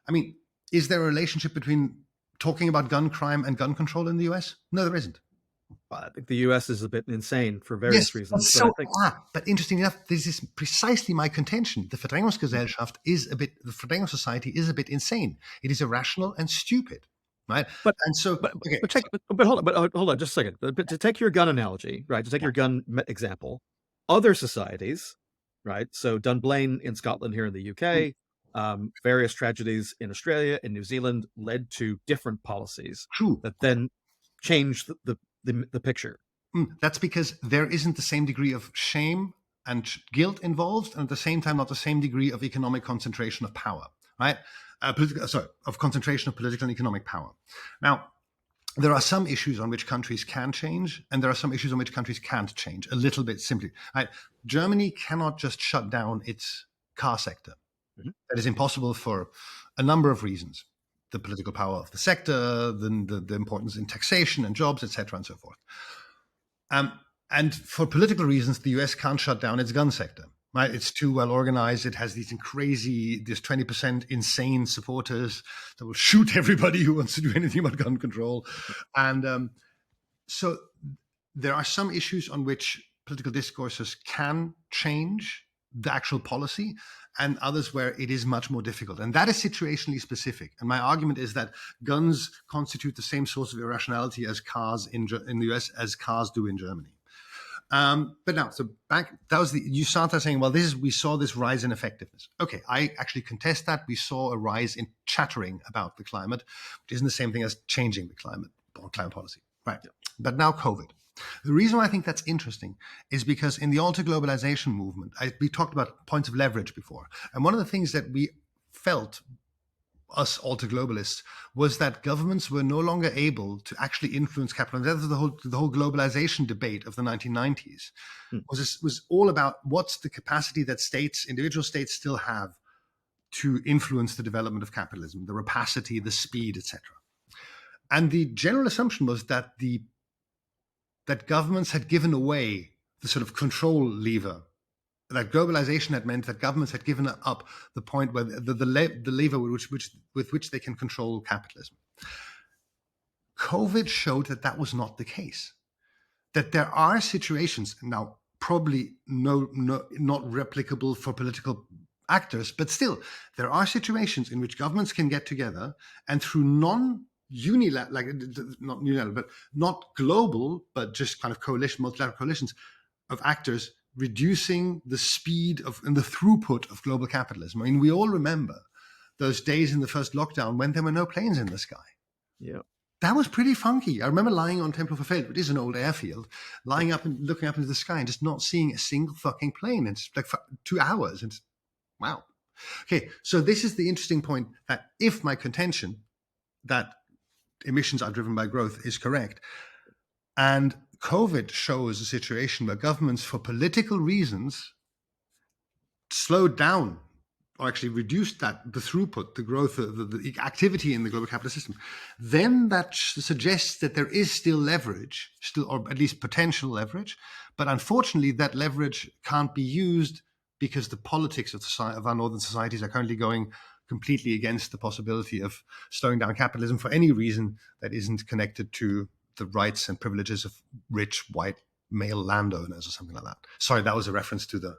I mean, is there a relationship between talking about gun crime and gun control in the US? No, there isn't. I think the US is a bit insane for various reasons. But interesting enough, this is precisely my contention. The Verdrängungsgesellschaft the Verdrängung society is a bit insane. It is irrational and stupid, right? But hold on just a second. But to take your gun analogy, right? To take your gun example, other societies, right? So Dunblane in Scotland, here in the UK, various tragedies in Australia and New Zealand led to different policies that then changed the picture. That's because there isn't the same degree of shame and guilt involved, and at the same time, not the same degree of economic concentration of power, right? Of concentration of political and economic power. Now, there are some issues on which countries can change, and there are some issues on which countries can't change, a little bit simply. Right? Germany cannot just shut down its car sector. That is impossible for a number of reasons. The political power of the sector, the importance in taxation and jobs, etc., and so forth. And for political reasons, the US can't shut down its gun sector. Right? It's too well organized. It has these 20% insane supporters that will shoot everybody who wants to do anything about gun control. And so there are some issues on which political discourses can change the actual policy, and others where it is much more difficult. And that is situationally specific. And my argument is that guns constitute the same source of irrationality as cars in the US as cars do in Germany. But now, so back, that was you started saying, well, we saw this rise in effectiveness. Okay, I actually contest that. We saw a rise in chattering about the climate, which isn't the same thing as changing the climate policy. Right. Yeah. But now COVID. The reason why I think that's interesting is because in the alter globalization movement, we talked about points of leverage before. And one of the things that we felt, us alter globalists, was that governments were no longer able to actually influence capital. And that was the whole globalization debate of the 1990s was all about what's the capacity that individual states still have to influence the development of capitalism, the rapacity, the speed, etc. And the general assumption was that that governments had given away the sort of control lever. That globalization had meant that governments had given up the point where the lever with which they can control capitalism. COVID showed that that was not the case. That there are situations, now probably not replicable for political actors, but still, there are situations in which governments can get together and through not unilateral, but not global, but just kind of multilateral coalitions of actors, reducing the speed and the throughput of global capitalism. I mean, we all remember those days in the first lockdown when there were no planes in the sky. Yeah. That was pretty funky. I remember lying on Tempelhofer Feld, which is an old airfield, lying up and looking up into the sky and just not seeing a single fucking plane. It's like 2 hours. And wow. Okay, so this is the interesting point, that if my contention that emissions are driven by growth is correct, and COVID shows a situation where governments, for political reasons, slowed down or actually reduced the throughput, the growth, the activity in the global capitalist system, then that suggests that there is still leverage, or at least potential leverage. But unfortunately, that leverage can't be used because the politics of our northern societies are currently going completely against the possibility of slowing down capitalism for any reason that isn't connected to the rights and privileges of rich white male landowners or something like that. Sorry, that was a reference to the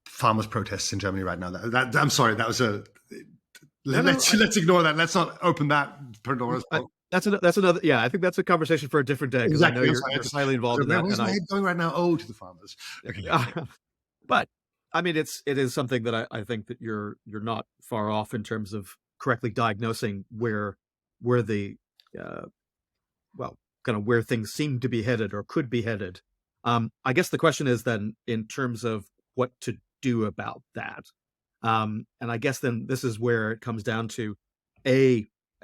farmers' protests in Germany right now. I'm sorry, that was let's ignore that. Let's not open that Pandora's box. That's another. Yeah, I think that's a conversation for a different day, because exactly. I know you're highly involved in that. Where's my head going right now? Oh, to the farmers. Okay. But I mean, it is something that I think that you're not far off in terms of correctly diagnosing where the kind of where things seem to be headed or could be headed. I guess the question is then, in terms of what to do about that. And I guess then this is where it comes down to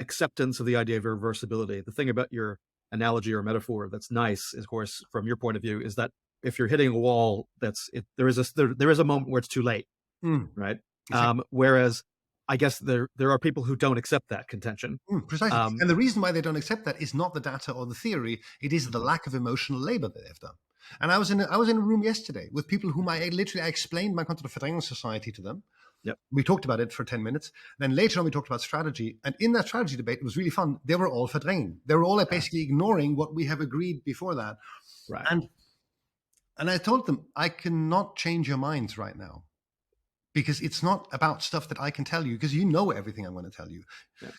acceptance of the idea of irreversibility. The thing about your analogy or metaphor that's nice, of course, from your point of view, is that if you're hitting a wall, there is a moment where it's too late, right? Exactly. Whereas I guess there are people who don't accept that contention. Precisely. And the reason why they don't accept that is not the data or the theory. It is the lack of emotional labor that they've done. And I was in a room yesterday with people whom I explained my concept of Verdrängung society to them. Yep. We talked about it for 10 minutes. Then later on, we talked about strategy. And in that strategy debate, it was really fun. They were all verdrängen. They were all basically ignoring what we have agreed before that. Right. And I told them, I cannot change your minds right now, because it's not about stuff that I can tell you, because you know everything I'm going to tell you. Yeah.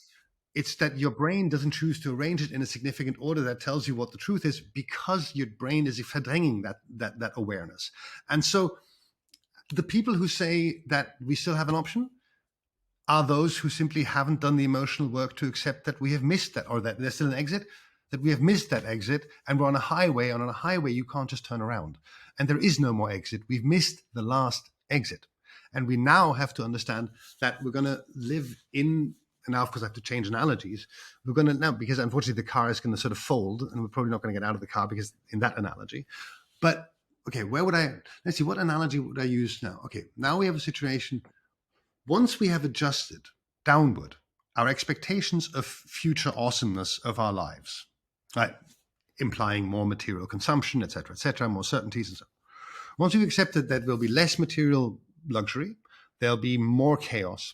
It's that your brain doesn't choose to arrange it in a significant order that tells you what the truth is, because your brain is verdränging that awareness. And so the people who say that we still have an option are those who simply haven't done the emotional work to accept that we have missed that, or that there's still an exit, that we have missed that exit, and we're on a highway, and on a highway you can't just turn around. And there is no more exit. We've missed the last exit. And we now have to understand that we're going to live in, and now of course I have to change analogies, we're going to now, because unfortunately the car is going to sort of fold, and we're probably not going to get out of the car because in that analogy. But okay, let's see, what analogy would I use now? Okay, now we have a situation, once we have adjusted downward our expectations of future awesomeness of our lives, right, implying more material consumption, etc., more certainties and so on. Once we've accepted that there'll be less material luxury, there'll be more chaos,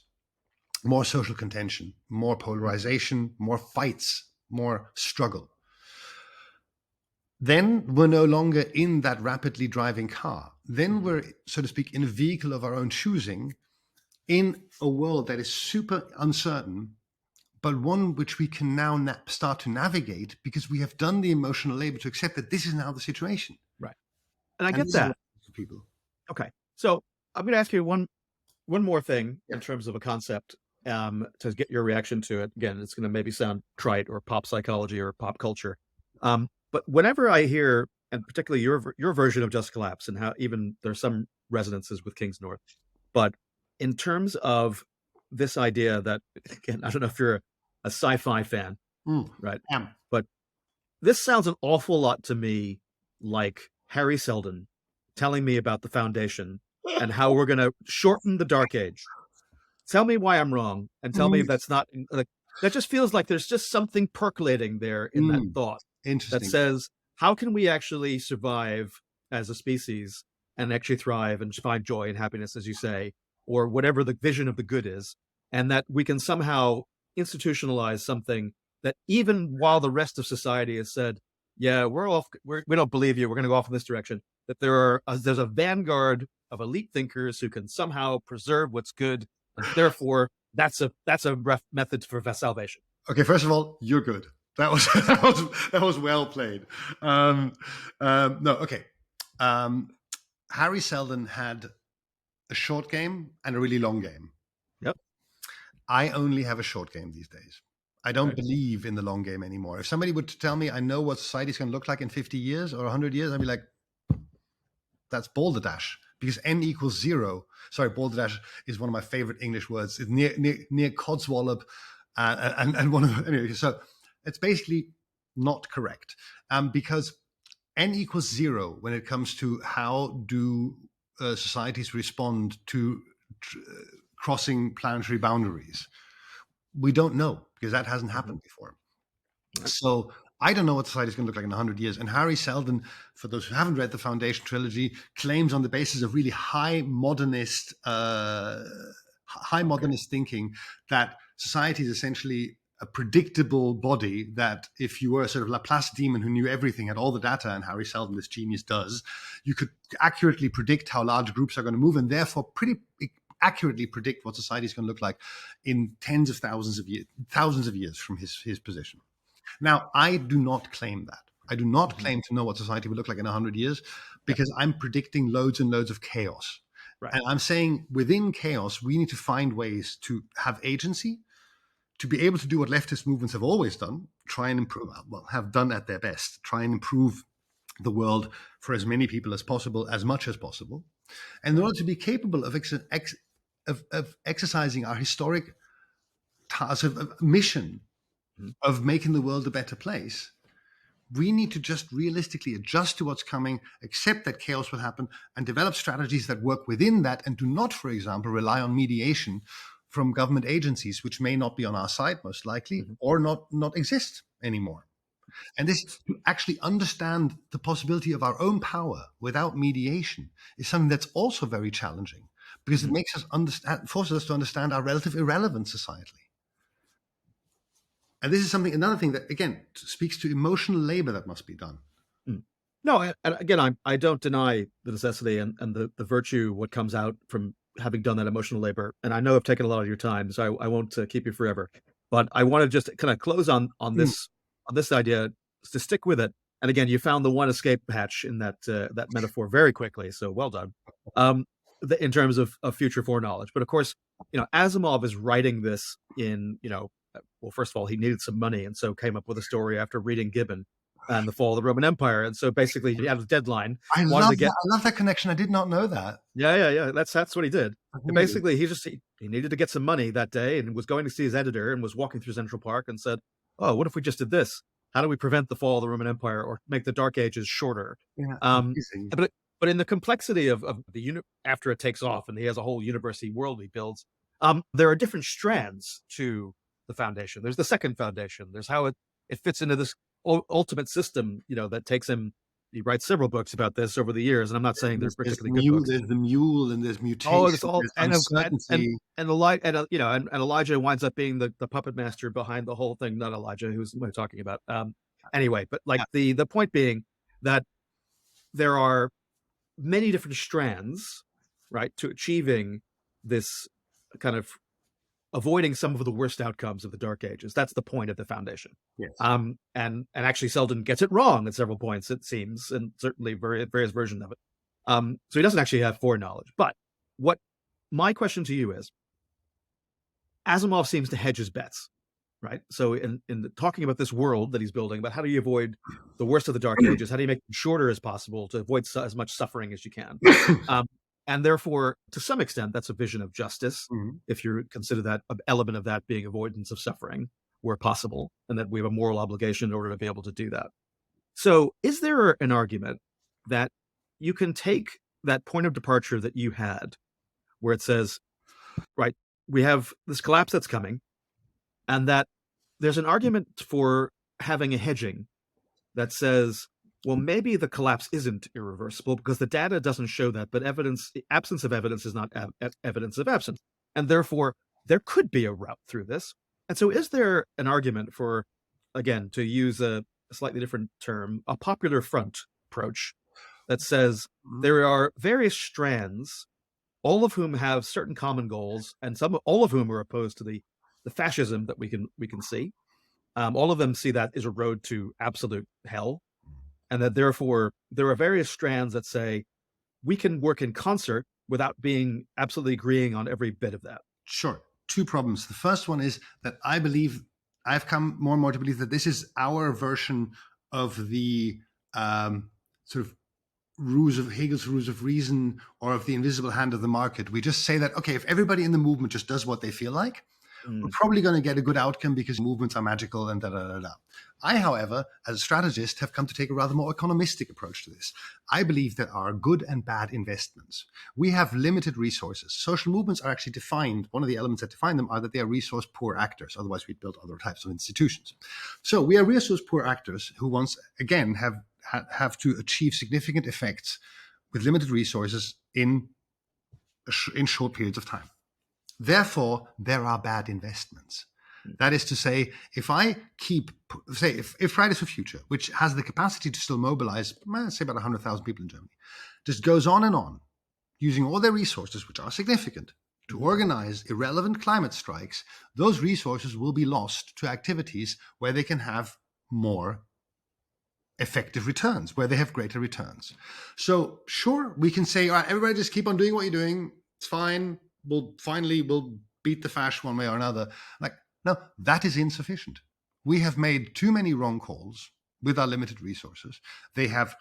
more social contention, more polarization, more fights, more struggle. Then we're no longer in that rapidly driving car. Then we're, so to speak, in a vehicle of our own choosing, in a world that is super uncertain, but one which we can now start to navigate because we have done the emotional labor to accept that this is now the situation. Right. And I And get this is that. what for people. Okay. So I'm going to ask you one more thing Yeah. in terms of a concept to get your reaction to it. Again, it's going to maybe sound trite or pop psychology or pop culture. But whenever I hear, and particularly your version of Just Collapse, and how even there's some resonances with King's North, but in terms of this idea that, again, I don't know if you're a sci-fi fan, right? Yeah. But this sounds an awful lot to me like Harry Seldon telling me about the Foundation and how we're going to shorten the Dark Age. Tell me why I'm wrong, and tell me if that's not like that. Just feels like there's just something percolating there in that thought that Interesting. says, how can we actually survive as a species and actually thrive and find joy and happiness, as you say, or whatever the vision of the good is, and that we can somehow institutionalize something that even while the rest of society has said, yeah, we don't believe you, we're going to go off in this direction, that there's a vanguard of elite thinkers who can somehow preserve what's good, and therefore that's a method for salvation. Okay, first of all, you're good. That was that was well played. No, okay. Harry Seldon had a short game and a really long game. Yep. I only have a short game these days. I don't believe in the long game anymore. If somebody would tell me I know what society's going to look like in 50 years or 100 years, I'd be like, that's balderdash. Because n equals 0. Sorry, balderdash is one of my favorite English words. It's near codswallop, and one of anyway. So it's basically not correct, because n equals 0 when it comes to how do societies respond to crossing planetary boundaries. We don't know because that hasn't happened before. So I don't know what society is going to look like in 100 years. And Harry Seldon, for those who haven't read the Foundation trilogy, claims on the basis of really high modernist thinking that society is essentially a predictable body, that if you were a sort of Laplace demon who knew everything, had all the data, and Harry Seldon, this genius, does, you could accurately predict how large groups are going to move and therefore pretty accurately predict what society is going to look like in tens of thousands of years from his position. Now, I do not claim that. I do not claim to know what society will look like in 100 years because I'm predicting loads and loads of chaos. Right. And I'm saying within chaos, we need to find ways to have agency, to be able to do what leftist movements have always done, try and improve, well, have done at their best, try and improve the world for as many people as possible, as much as possible. And in order to be capable of exercising our historic task of mission of making the world a better place, we need to just realistically adjust to what's coming, accept that chaos will happen, and develop strategies that work within that and do not, for example, rely on mediation from government agencies, which may not be on our side, most likely, or not exist anymore. And this, to actually understand the possibility of our own power without mediation, is something that's also very challenging because it makes us forces us to understand our relative irrelevance societally. And this is another thing that, again, speaks to emotional labor that must be done. No, and again, I don't deny the necessity and the virtue, what comes out from having done that emotional labor. And I know I've taken a lot of your time, so I won't keep you forever. But I want to just kind of close on this idea, to stick with it. And again, you found the one escape hatch in that metaphor very quickly. So well done. In terms of future foreknowledge. But of course, Asimov is writing this in, well, first of all, he needed some money, and so came up with a story after reading Gibbon and the fall of the Roman Empire. And so basically he had a deadline. I love that connection. I did not know that. Yeah. That's what he did. And basically he needed to get some money that day and was going to see his editor and was walking through Central Park and said, oh, what if we just did this? How do we prevent the fall of the Roman Empire or make the Dark Ages shorter? Yeah, but in the complexity of the after it takes off and he has a whole university world he builds, there are different strands to the Foundation. There's the second Foundation. There's how it fits into this ultimate system, that takes him. He writes several books about this over the years, and I'm not saying they're particularly good books. There's the mule, and there's mutation. Oh, it's all and uncertainty. Elijah winds up being the puppet master behind the whole thing. Not Elijah, who's we're talking about. Anyway, but the point being that there are many different strands, right, to achieving this kind of avoiding some of the worst outcomes of the Dark Ages. That's the point of the Foundation. Yes. And actually Selden gets it wrong at several points, it seems, and certainly various versions of it. So he doesn't actually have foreknowledge. But what my question to you is, Asimov seems to hedge his bets, right? So in talking about this world that he's building, about how do you avoid the worst of the Dark Ages, how do you make them shorter as possible to avoid as much suffering as you can? And therefore, to some extent, that's a vision of justice, if you consider that an element of that being avoidance of suffering where possible, and that we have a moral obligation in order to be able to do that. So is there an argument that you can take that point of departure that you had, where it says, right, we have this collapse that's coming, and that there's an argument for having a hedging that says, well, maybe the collapse isn't irreversible because the data doesn't show that, but absence of evidence is not evidence of absence. And therefore, there could be a route through this. And so is there an argument for, again, to use a slightly different term, a popular front approach that says there are various strands, all of whom have certain common goals, and all of whom are opposed to the fascism that we can see. All of them see that as a road to absolute hell. And that therefore there are various strands that say we can work in concert without being absolutely agreeing on every bit of that. Sure. Two problems. The first one is that I've come more and more to believe that this is our version of the sort of Hegel's rules of reason, or of the invisible hand of the market. We just say that, okay, if everybody in the movement just does what they feel like, we're probably going to get a good outcome because movements are magical and da-da-da-da. I, however, as a strategist, have come to take a rather more economistic approach to this. I believe there are good and bad investments. We have limited resources. Social movements are actually defined. One of the elements that define them are that they are resource poor actors. Otherwise, we'd build other types of institutions. So we are resource poor actors who once again have to achieve significant effects with limited resources in short periods of time. Therefore, there are bad investments. That is to say, if I keep, if Fridays for Future, which has the capacity to still mobilize, say about 100,000 people in Germany, just goes on, using all their resources, which are significant, to organize irrelevant climate strikes, those resources will be lost to activities where they can have more effective returns, where they have greater returns. So sure, we can say, all right, everybody just keep on doing what you're doing. It's fine. We'll beat the fash one way or another. No, that is insufficient. We have made too many wrong calls with our limited resources. They have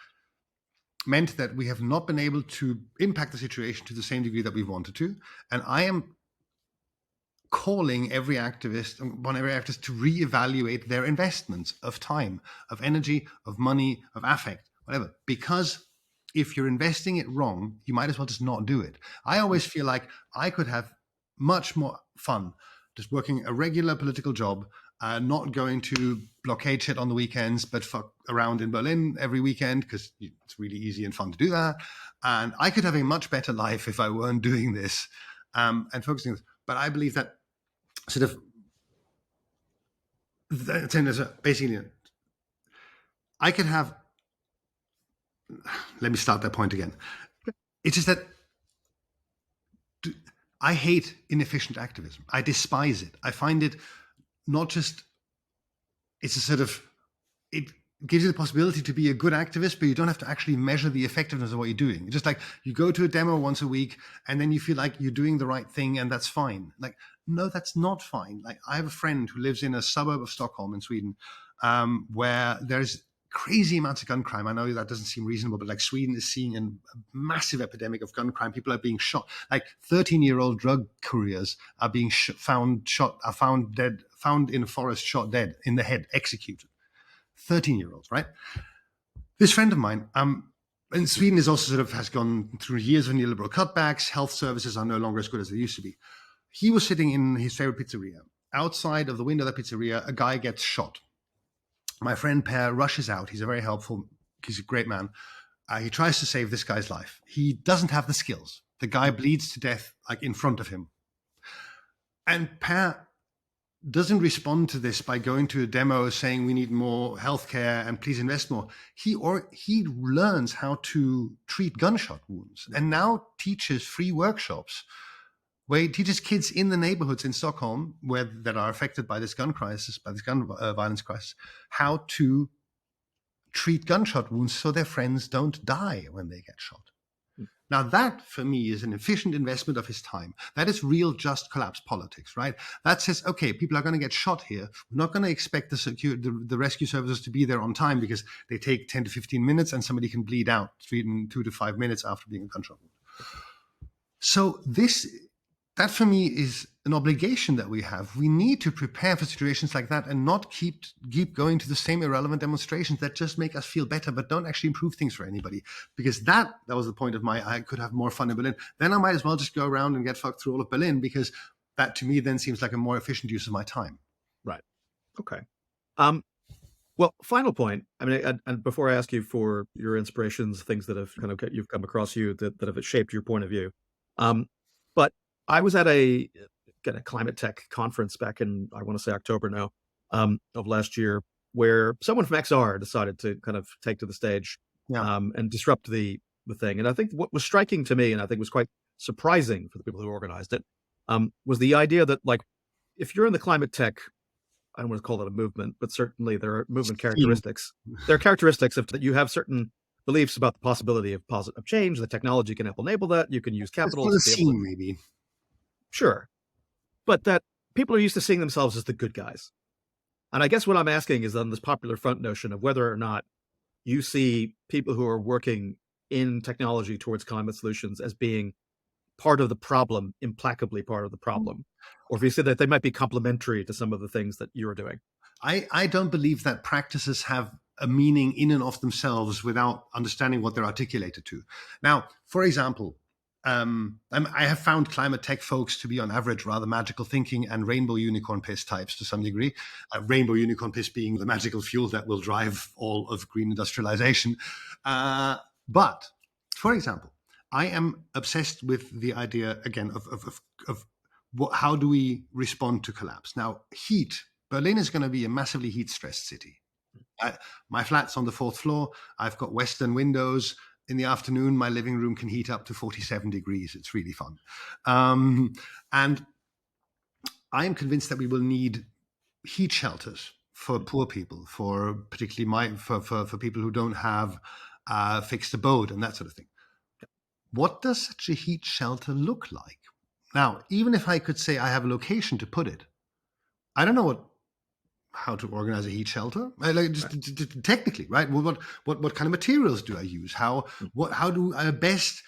meant that we have not been able to impact the situation to the same degree that we wanted to. And I am calling every activist to reevaluate their investments of time, of energy, of money, of affect, whatever. Because if you're investing it wrong, you might as well just not do it. I always feel like I could have much more fun just working a regular political job, not going to blockade shit on the weekends, but fuck around in Berlin every weekend because it's really easy and fun to do that. And I could have a much better life if I weren't doing this and focusing on this. But I believe that sort of, basically, I could have, let me start that point again. It's just that I hate inefficient activism. I despise it. I find it not just, it's a sort of, it gives you the possibility to be a good activist, but you don't have to actually measure the effectiveness of what you're doing. It's just like you go to a demo once a week and then you feel like you're doing the right thing and that's fine. Like, no, that's not fine. Like, I have a friend who lives in a suburb of Stockholm in Sweden, where there's crazy amounts of gun crime. I know that doesn't seem reasonable, but like Sweden is seeing a massive epidemic of gun crime. People are being shot. Like 13-year-old drug couriers are being found in a forest, shot dead in the head, executed. 13-year-olds, right? This friend of mine, in Sweden is also has gone through years of neoliberal cutbacks. Health services are no longer as good as they used to be. He was sitting in his favorite pizzeria. Outside of the window of the pizzeria, a guy gets shot. My friend Per rushes out. He's a great man. He tries to save this guy's life. He doesn't have the skills. The guy bleeds to death like in front of him. And Per doesn't respond to this by going to a demo saying we need more healthcare and please invest more. He learns how to treat gunshot wounds and now teaches free workshops where he teaches kids in the neighborhoods in Stockholm that are affected by this gun crisis, by this gun violence crisis, how to treat gunshot wounds so their friends don't die when they get shot. Now that, for me, is an efficient investment of his time. That is real just collapse politics, right? That says, okay, people are going to get shot here. We're not going to expect the rescue services to be there on time because they take 10 to 15 minutes and somebody can bleed out in 2 to 5 minutes after being a gunshot wound. So that for me is an obligation that we have. We need to prepare for situations like that and not keep going to the same irrelevant demonstrations that just make us feel better but don't actually improve things for anybody. Because that was the point of I could have more fun in Berlin. Then I might as well just go around and get fucked through all of Berlin, because that to me then seems like a more efficient use of my time. Right. Okay. Well, final point. I mean, and before I ask you for your inspirations, things that have you've come across you that have shaped your point of view. But I was at a climate tech conference back in, I want to say October now, of last year, where someone from XR decided to kind of take to the stage and disrupt the thing. And I think what was striking to me, and I think was quite surprising for the people who organized it, was the idea that, like, if you're in the climate tech, I don't want to call it a movement, but certainly there are movement characteristics. There are characteristics of that you have certain beliefs about the possibility of positive change. The technology can help enable that. You can use capital. It's for the scene, maybe. Sure. But that people are used to seeing themselves as the good guys. And I guess what I'm asking is on this popular front notion of whether or not you see people who are working in technology towards climate solutions as being part of the problem, implacably part of the problem, or if you say that they might be complementary to some of the things that you're doing. I don't believe that practices have a meaning in and of themselves without understanding what they're articulated to. Now, for example, I have found climate tech folks to be on average rather magical thinking and rainbow unicorn piss types to some degree. Rainbow unicorn piss being the magical fuel that will drive all of green industrialization. But, for example, I am obsessed with the idea, again, of how do we respond to collapse. Now, heat. Berlin is going to be a massively heat-stressed city. My flat's on the 4th floor. I've got western windows. In the afternoon, my living room can heat up to 47 degrees. It's really fun. And I am convinced that we will need heat shelters for poor people, for particularly for people who don't have fixed abode and that sort of thing. What does such a heat shelter look like? Now, even if I could say I have a location to put it, I don't know how to organize a heat shelter, technically, right? What kind of materials do I use? How do I best?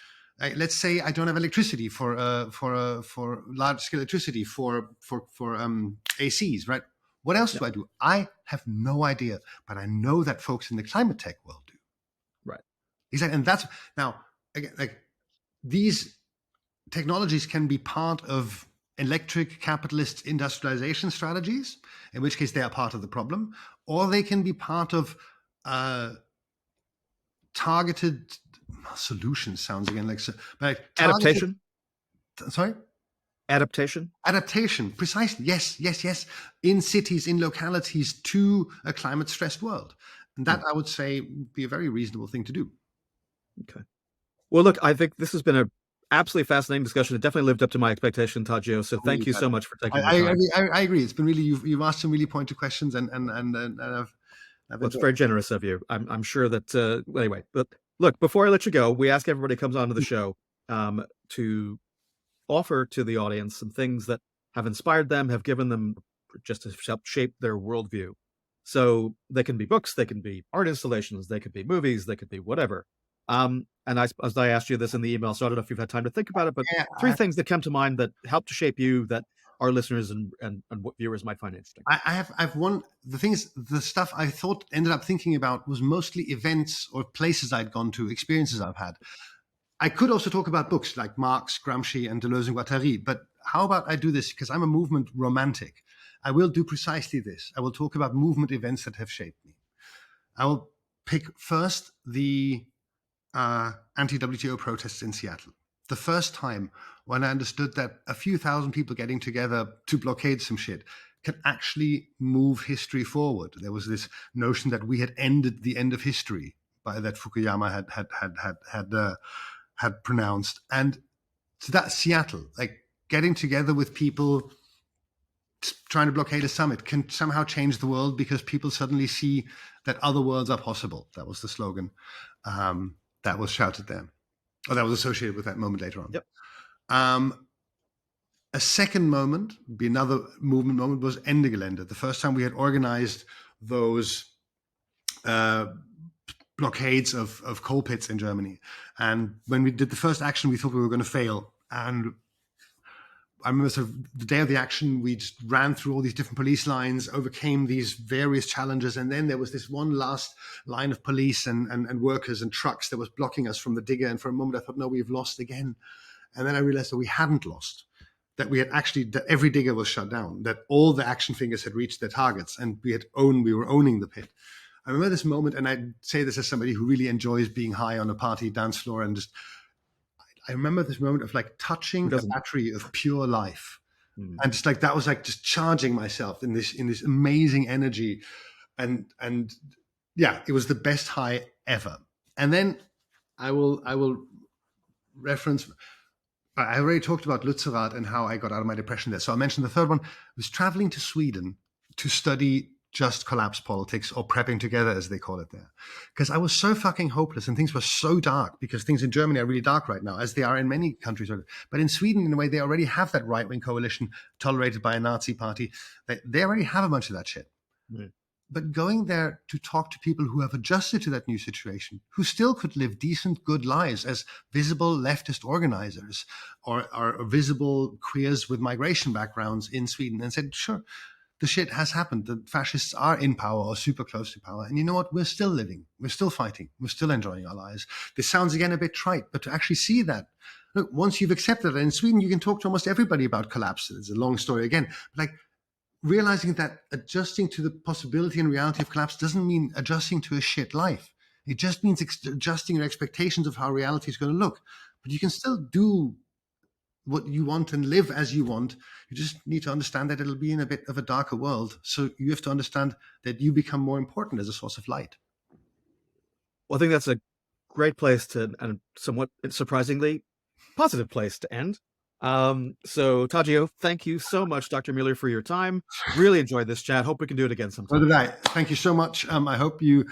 Let's say I don't have electricity for large scale electricity for ACs, right? What else do I do? I have no idea, but I know that folks in the climate tech world do. Right. Exactly, and that's now again, like, these technologies can be part of electric capitalist industrialization strategies, in which case they are part of the problem, or they can be part of targeted solutions. Sounds again like adaptation. Sorry, adaptation. Precisely. Yes. In cities, in localities, to a climate-stressed world, and that I would say would be a very reasonable thing to do. Okay. Well, look, I think this has been a absolutely fascinating discussion. It definitely lived up to my expectation, Tadzio. So thank you so much for taking the time. I agree. It's been really, you've asked some really pointed questions, and I've it's very generous of you. I'm sure that anyway. But look, before I let you go, we ask everybody who comes onto the show to offer to the audience some things that have inspired them, have given them just to help shape their worldview. So they can be books, they can be art installations, they could be movies, they could be whatever. And as I asked you this in the email, so I don't know if you've had time to think about it, but three things that come to mind that help to shape you that our listeners and what viewers might find interesting. I've one, the stuff I thought ended up thinking about was mostly events or places I'd gone to, experiences I've had. I could also talk about books like Marx, Gramsci, and Deleuze and Guattari, but how about I do this, because I'm a movement romantic. I will do precisely this. I will talk about movement events that have shaped me. I will pick first the anti-WTO protests in Seattle. The first time when I understood that a few thousand people getting together to blockade some shit can actually move history forward. There was this notion that we had ended the end of history by that Fukuyama had pronounced. And so that's Seattle. Like, getting together with people trying to blockade a summit can somehow change the world because people suddenly see that other worlds are possible. That was the slogan that was shouted there, or that was associated with that moment later on. Yep. A second moment, another movement moment, was Ende Gelände. The first time we had organized those blockades of coal pits in Germany. And when we did the first action, we thought we were going to fail. And I remember sort of the day of the action, we just ran through all these different police lines, overcame these various challenges. And then there was this one last line of police and workers and trucks that was blocking us from the digger. And for a moment, I thought, no, we've lost again. And then I realized that we hadn't lost, that we had actually, that every digger was shut down, that all the action fingers had reached their targets, and we were owning the pit. I remember this moment, and I say this as somebody who really enjoys being high on a party dance floor, and just, I remember this moment of like touching the battery of pure life. And just like, that was like just charging myself in this amazing energy. And yeah, it was the best high ever. And then I will reference, I already talked about Lützerath and how I got out of my depression there. So I mentioned the third one was traveling to Sweden to study just collapse politics, or prepping together, as they call it there. Because I was so fucking hopeless and things were so dark, because things in Germany are really dark right now, as they are in many countries. But in Sweden, in a way, they already have that right-wing coalition tolerated by a Nazi party. They already have a bunch of that shit. Mm. But going there to talk to people who have adjusted to that new situation, who still could live decent, good lives as visible leftist organizers or visible queers with migration backgrounds in Sweden, and said, sure, the shit has happened. The fascists are in power or super close to power. And you know what? We're still living. We're still fighting. We're still enjoying our lives. This sounds, again, a bit trite, but to actually see that, look, once you've accepted it, in Sweden, you can talk to almost everybody about collapse. It's a long story again. But like, realizing that adjusting to the possibility and reality of collapse doesn't mean adjusting to a shit life. It just means adjusting your expectations of how reality is going to look. But you can still do what you want and live as you want. You just need to understand that it'll be in a bit of a darker world. So you have to understand that you become more important as a source of light. Well, I think that's a great place to, and somewhat surprisingly positive place to end. So Tadzio, thank you so much, Dr. Mueller, for your time. Really enjoyed this chat. Hope we can do it again sometime. So did I. Thank you so much. I hope you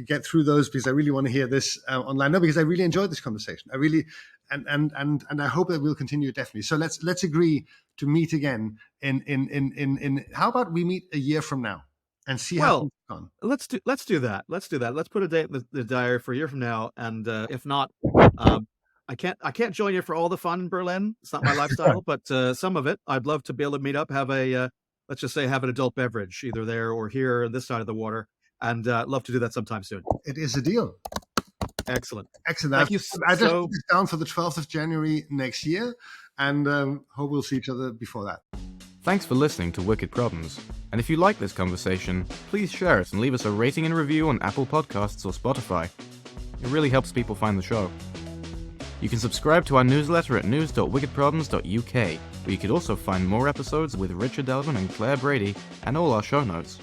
get through those, because I really want to hear this online. No, because I really enjoyed this conversation. I really, and I hope that we'll continue, definitely. So let's agree to meet again in how about we meet a year from now and see how things have gone. Let's do that. Let's put a date in the diary for a year from now, and if not, I can't join you for all the fun in Berlin. It's not my lifestyle, but some of it, I'd love to be able to meet up, have a, let's just say, have an adult beverage, either there or here on this side of the water. And love to do that sometime soon. It is a deal. Excellent. Thank you. I just put this down for the 12th of January next year, and hope we'll see each other before that. Thanks for listening to Wicked Problems. And if you like this conversation, please share it and leave us a rating and review on Apple Podcasts or Spotify. It really helps people find the show. You can subscribe to our newsletter at news.wickedproblems.uk, where you could also find more episodes with Richard Delvin and Claire Brady and all our show notes.